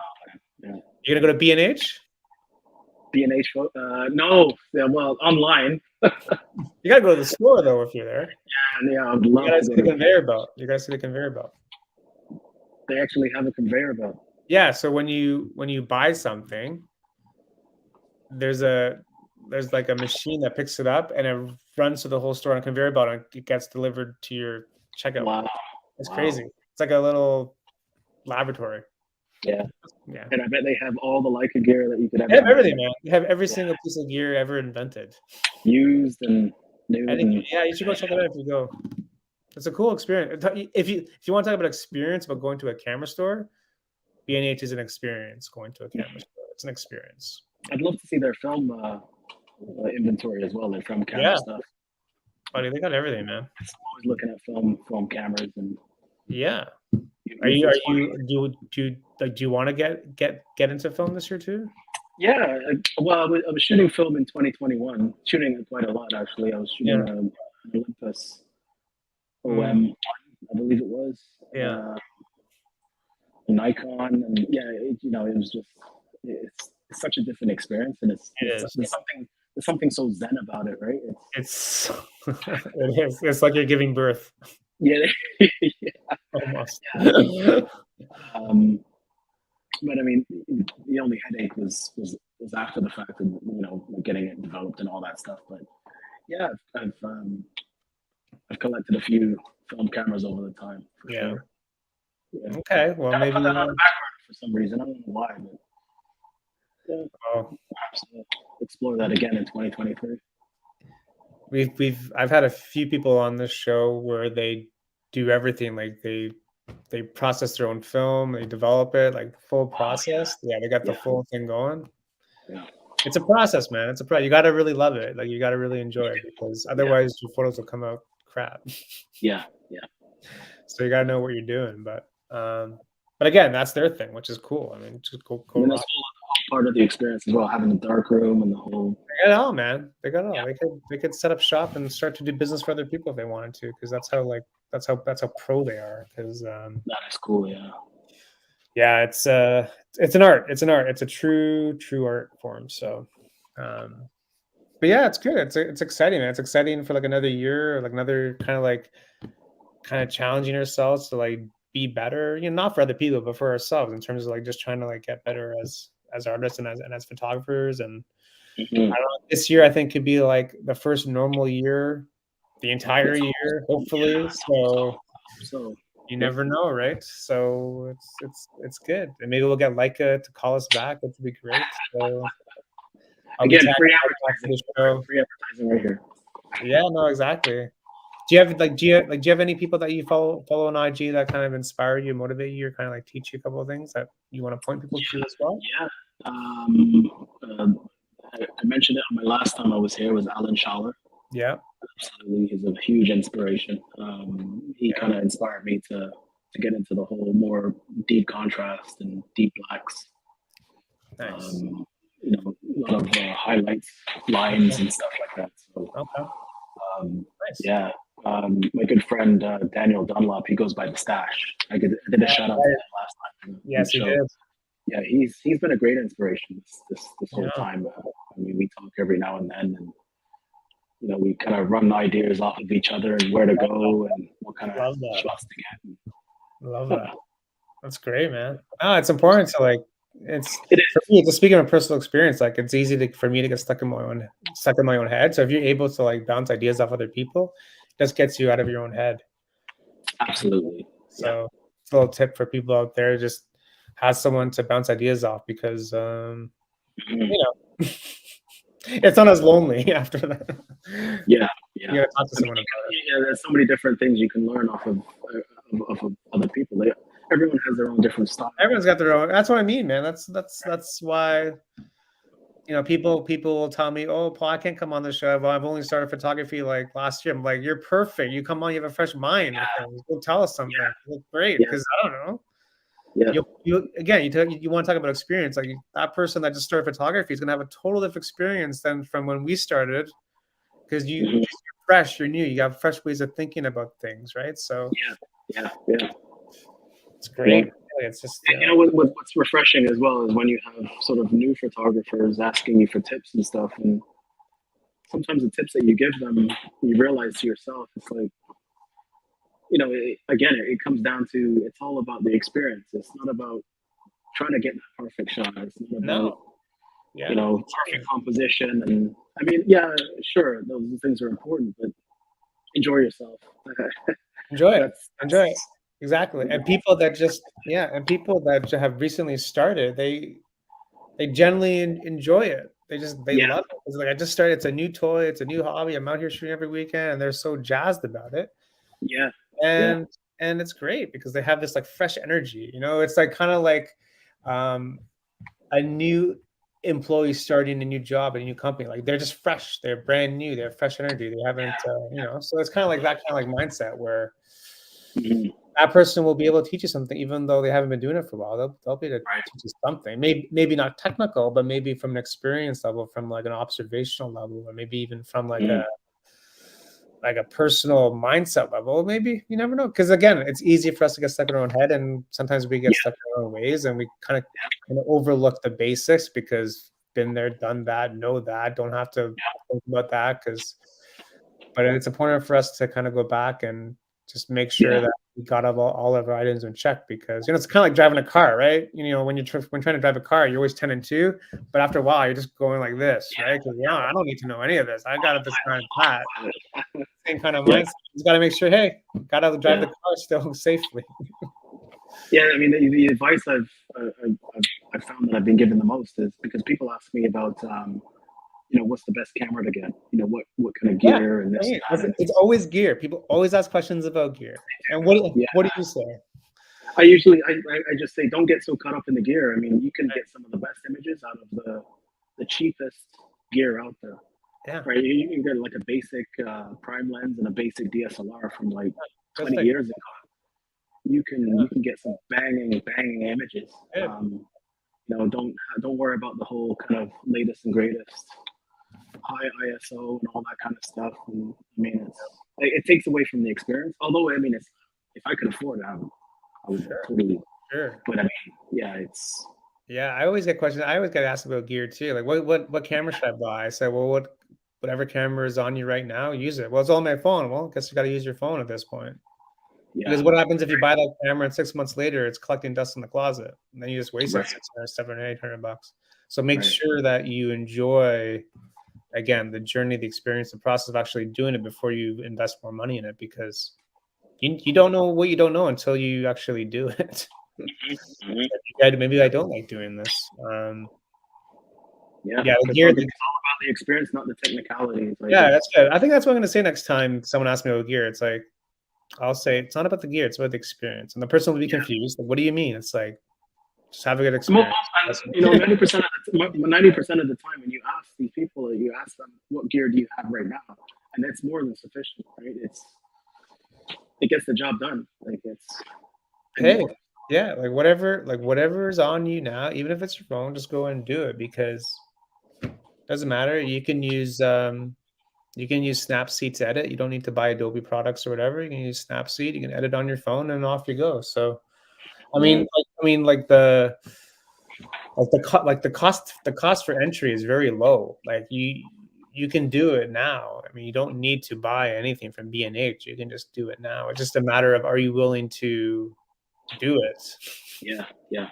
Yeah. You gonna go to B&H? B&H. No. Yeah. Well, online. You gotta go to the store though if you're there. And yeah, I'd You love gotta to go see the to. conveyor belt. You gotta see the conveyor belt. They actually have a conveyor belt. Yeah, so when you buy something, there's a there's like a machine that picks it up and it runs through the whole store on a conveyor belt and it gets delivered to your checkout Wow. point. It's Wow. crazy. It's like a little laboratory. Yeah. Yeah. And I bet they have all the Leica gear that you could They ever have imagine. everything, man. They have every Yeah. single piece of gear ever invented. Used and new. I think, And yeah, you should go check it out if you go. It's a cool experience. If you want to talk about experience about going to a camera store, B&H is an experience going to a camera store. It's an experience. I'd love to see their film inventory as well. Their film camera Yeah, stuff. buddy, they got everything, man. Always looking at film cameras and Yeah. it's funny. Do you want to get into film this year too? Yeah, well, I was shooting film in 2021, shooting quite a lot actually. I was shooting Yeah. an Olympus Mm, OM, I believe it was, yeah. uh, Nikon, and yeah, it was just it's such a different experience, and It is. there's something so zen about it, right? It's it is. It's like you're giving birth Yeah, almost. um, but I mean, the only headache was after the fact, and getting it developed and all that stuff. But yeah, I've collected a few film cameras over the time for Yeah. sure. Yeah. Okay. Well, Kind of maybe. put that on the back burner for some reason. I don't know why, but yeah, Oh, perhaps explore that again in 2023. I've had a few people on this show where they do everything. Like they process their own film, they develop it, like full process. Yeah, they got the Yeah, full thing going. yeah, It's a process, man. It's a you got to really love it. Like you got to really enjoy it because yeah, otherwise your photos will come out crap. yeah, yeah. So you got to know what you're doing. But again, that's their thing, which is cool. I mean, just I go mean, rock. that's all part of the experience as well, having the dark room and the whole. They got it all, man. They got it all. Yeah, They could set up shop and start to do business for other people if they wanted to, because that's how pro they are. Because that is cool. Yeah, yeah, it's an art. It's an art. It's a true art form. So, but yeah, it's good. It's exciting, man. It's exciting for like another year, like another kind of challenging ourselves to like be better. Not for other people, but for ourselves in terms of like just trying to like get better as artists and as photographers. And hmm, I don't know, this year I think could be like the first normal year, the entire it's year, hopefully. so So so. You Yeah. never know, right? So it's good, and maybe we'll get Leica to call us back, which would be great. So I'll be Again, tagging free Mike after advertising. the show. Free advertising right here. Yeah, no, exactly. Do you have any people that you follow on IG that kind of inspire you, motivate you, or kind of like teach you a couple of things that you want to point people to as well? Yeah. I mentioned it on my last time I was here was Alan Schaller. Yeah, Absolutely, he's a huge inspiration. He yeah, kind of inspired me to get into the whole more deep contrast and deep blacks. nice. A lot of highlights, lines, Okay, and stuff like that. So, okay, um, nice. yeah, my good friend Daniel Dunlop, he goes by the Stash. I did a shout out to Right. him last time on the Yes, he show. did. Yeah, he's been a great inspiration this whole Yeah, time. I mean, we talk every now and then, and we kind of run ideas off of each other and where to go and what kind of love that. shots to Love get. that. That's great, man. No, it's important to like. It's It for is. me. Just speaking of personal experience, like it's easy for me to get stuck in my own head. So if you're able to like bounce ideas off other people, it just gets you out of your own head. Absolutely. Yeah. So it's a little tip for people out there: just have someone to bounce ideas off because Mhm. you know it's not as lonely after that. Yeah. Yeah. You gotta talk to I mean, someone about it. there's so many different things you can learn off of other people. Everyone has their own different style. Everyone's got their own. That's what I mean, man. That's why people will tell me, "Oh, Paul, I can't come on the show. Well, I've only started photography like last year." I'm like, "You're perfect. You come on. You have a fresh mind with things. Go tell us something. It's great." Yeah. Because I don't know. Yeah. You again, you want to talk about experience. Like that person that just started photography is going to have a total different experience than from when we started. Because Mhm. you're fresh, you're new. You have fresh ways of thinking about things, right? So Yeah. Yeah. Yeah. it's Yeah. great. It's just What's refreshing as well is when you have sort of new photographers asking you for tips and stuff, and sometimes the tips that you give them, you realize to yourself, it's like, again, it comes down to it's all about the experience. It's not about trying to get that perfect shot. It's not about no, yeah, perfect composition. And I mean, yeah, sure, those things are important, but enjoy yourself. enjoy it, enjoy it. That's Exactly. And people that just and people that have recently started, they generally enjoy it. They yeah, love it. It's like I just started. It's a new toy. It's a new hobby. I'm out here shooting every weekend, and they're so jazzed about it. yeah, yeah, And it's great because they have this like fresh energy. It's like kind of like um, a new employee starting a new job at a new company. Like they're just fresh. They're brand new. They have fresh energy. They haven't, So it's kind of like that kind of like mindset where mhm, that person will be able to teach you something, even though they haven't been doing it for a while. They'll be able to right, teach you something. Maybe not technical, but maybe from an experience level, from like an observational level, or maybe even from mhm, like a personal mindset level. Maybe you never know. Because again, it's easy for us to get stuck in our own head, and sometimes we get yeah, stuck in our own ways, and we kind of overlook the basics because been there, done that, know that, don't have to think about that because but it's important for us to kind of go back and just make sure yeah, that we got all of our items in check because it's kind of like driving a car, right? When when trying to drive a car, you're always 10 and 2, but after a while, you're just going like this, right? Because I don't need to know any of this. I got it this time flat. Same kind of yeah, mindset. You just got to make sure, hey, got to drive yeah, the car still safely. yeah. I mean, the advice I've found that I've been given the most is because people ask me about, what's the best camera to get? What kind of Yeah, gear and this and that. And it's always gear. People always ask questions about gear. And what do you say? I just say don't get so caught up in the gear. I mean, you can get some of the best images out of the cheapest gear out there, Yeah, right? You can get like a basic prime lens and a basic DSLR from like good 20 thing. years ago. You can get some banging images. Good. Um, don't worry about the whole kind of latest and greatest high ISO and all that kind of stuff. And I mean, it takes away from the experience. Although I mean, if I could afford it, I would Sure, totally. sure. But I mean, yeah, it's Yeah, I always get questions. I always get asked about gear too. Like, what camera should I buy? I said, well, whatever camera is on you right now, use it. Well, it's on my phone. Well, I guess you got to use your phone at this point. yeah, Because what happens if you buy that camera and 6 months later it's collecting dust in the closet, and then you just wasted right, 600, 700, $800. So make right, sure that you enjoy again the journey, the experience, the process of actually doing it before you invest more money in it. Because you don't know what you don't know until you actually do it. Maybe I don't like doing this. Yeah, Yeah, the gear. it's all about the experience, not the technicalities. Like Yeah, it's that's good. I think that's what I'm going to say next time someone asks me about gear. It's like I'll say it's not about the gear; it's about the experience. And the person will be yeah. confused. Like, what do you mean? It's like just have a good Most, experience. and That's you know, 90% of the 90% of the time when you ask these people, you ask them, "What gear do you have right now?" And it's more than sufficient, right? It gets the job done. Like it's and hey, more. yeah, like whatever's on you now, even if it's your phone, just go and do it because it doesn't matter. You can use Snapseed to edit. You don't need to buy Adobe products or whatever. You can use Snapseed. You can edit on your phone, and off you go. So, Yeah, like the cost for entry is very low. Like you can do it now. I mean, you don't need to buy anything from B&H. You can just do it now. It's just a matter of are you willing to do it, yeah, yeah,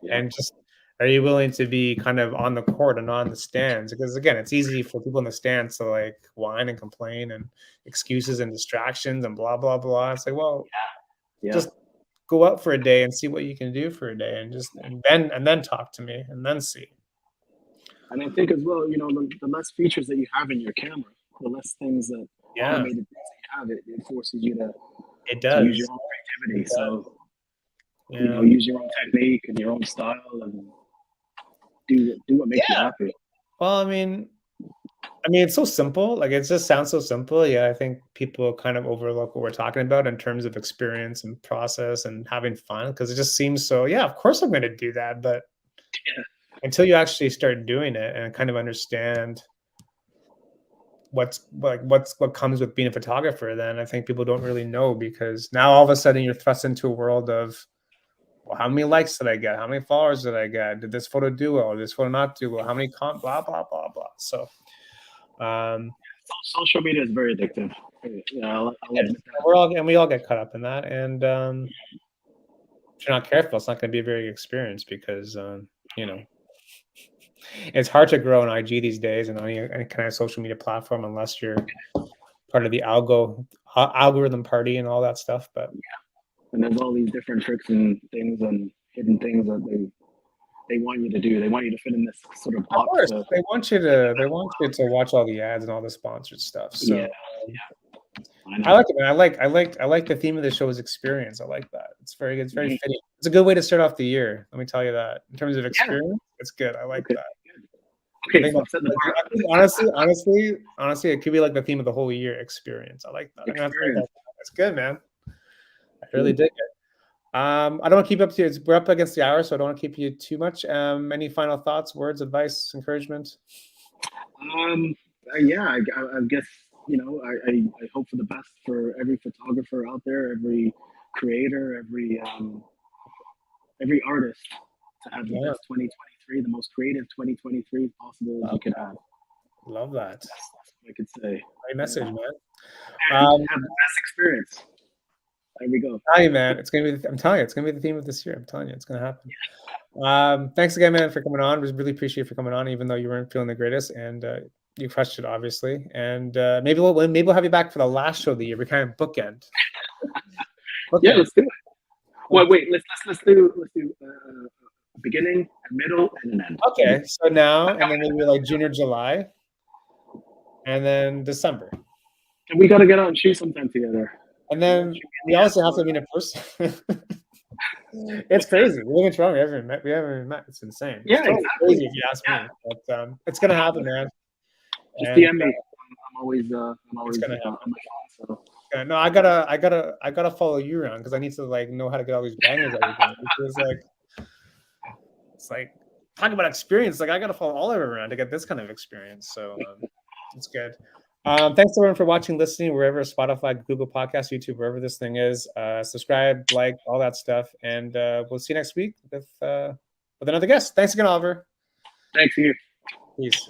yeah. and just are you willing to be kind of on the court and on the stands? Because again, it's easy for people in the stands to like whine and complain and excuses and distractions and blah blah blah. It's like, well, Yeah. just go out for a day and see what you can do for a day, and just and then talk to me and then see. And I think as well, you know, the less features that you have in your camera, the less things that Yeah, automated things that you have, it forces you it to use does. your own It creativity. does. So, you know, Yeah. use your own technique and your own style and do what makes you Yeah. happy. Well, it's so simple. Like it just sounds so simple. Yeah, I think people kind of overlook what we're talking about in terms of experience and process and having fun because it just seems so, yeah, of course I'm going to do that. But Yeah. until you actually start doing it and kind of understand what comes with being a photographer, then I think people don't really know because now all of a sudden you're thrust into a world of, well, how many likes did I get? How many followers did I get? Did this photo do well? Did this photo not do well? How many blah blah blah blah. So um Social media is very addictive. Yeah, I'll yes, admit that. we all get caught up in that, and if you're not careful, it's not going to be a very good experience because you know it's hard to grow on IG these days and on any kind of social media platform unless you're part of the algorithm party and all that stuff. But And there's all these different tricks and things and hidden things that they want you to do. They want you to fit in this sort of of box. course, they want you to watch all the ads and all the sponsored stuff. Yeah, So I I know. like it, man. I like the theme of the show is experience. I like that. It's very good. It's very Mhm. fitting. It's a good way to start off the year. Let me tell you that. In terms of Yeah. experience, it's good. I like Okay. that. I Okay. think So I've set the bar I think honestly, it could be like the theme of the whole year experience. I like that. I'm gonna have to write that experience. down. That's good, man. I really Good. dig it. I don't want to keep up to you. We're up against the hour, so I don't want to keep you too much. Any final thoughts, words, advice, encouragement? Um. Yeah. I guess you know. I hope for the best for every photographer out there, every creator, every artist to have the Yeah, best 2023, the most creative 2023 possible as you love could that. have. Love that. That's what I could say. Great message, Yeah. man. And Um, have the best experience. There we go. Tell you, man, it's gonna be. I'm telling you, it's gonna be the theme of this year. I'm telling you, it's gonna happen. Thanks again, man, for coming on. We really appreciate you for coming on, even though you weren't feeling the greatest, and you crushed it, obviously. And maybe we'll have you back for the last show of the year. We kind of bookend. Yeah, Bookend. let's do it. Well, wait. Let's do a beginning, a middle, and an end. Okay, so now and then maybe like June or July, and then December, And we got to get out and shoot sometime together. and then we also have to meet in person. It's crazy. We live in Toronto. We haven't even met. It's insane. Yeah, It's totally exactly. crazy if you ask Yeah, me. But it's gonna happen, man. just And DM me. I'm always it's gonna on happen. my phone. So No, I gotta follow you around because I need to like know how to get all these bangers everything. Because it's like talking about experience. Like I gotta follow Oliver around to get this kind of experience. So it's good. Thanks everyone for watching, listening, wherever Spotify, Google Podcasts, YouTube, wherever this thing is. Subscribe, like, all that stuff, and we'll see you next week with another guest. Thanks again, Oliver. thanks you. Peace.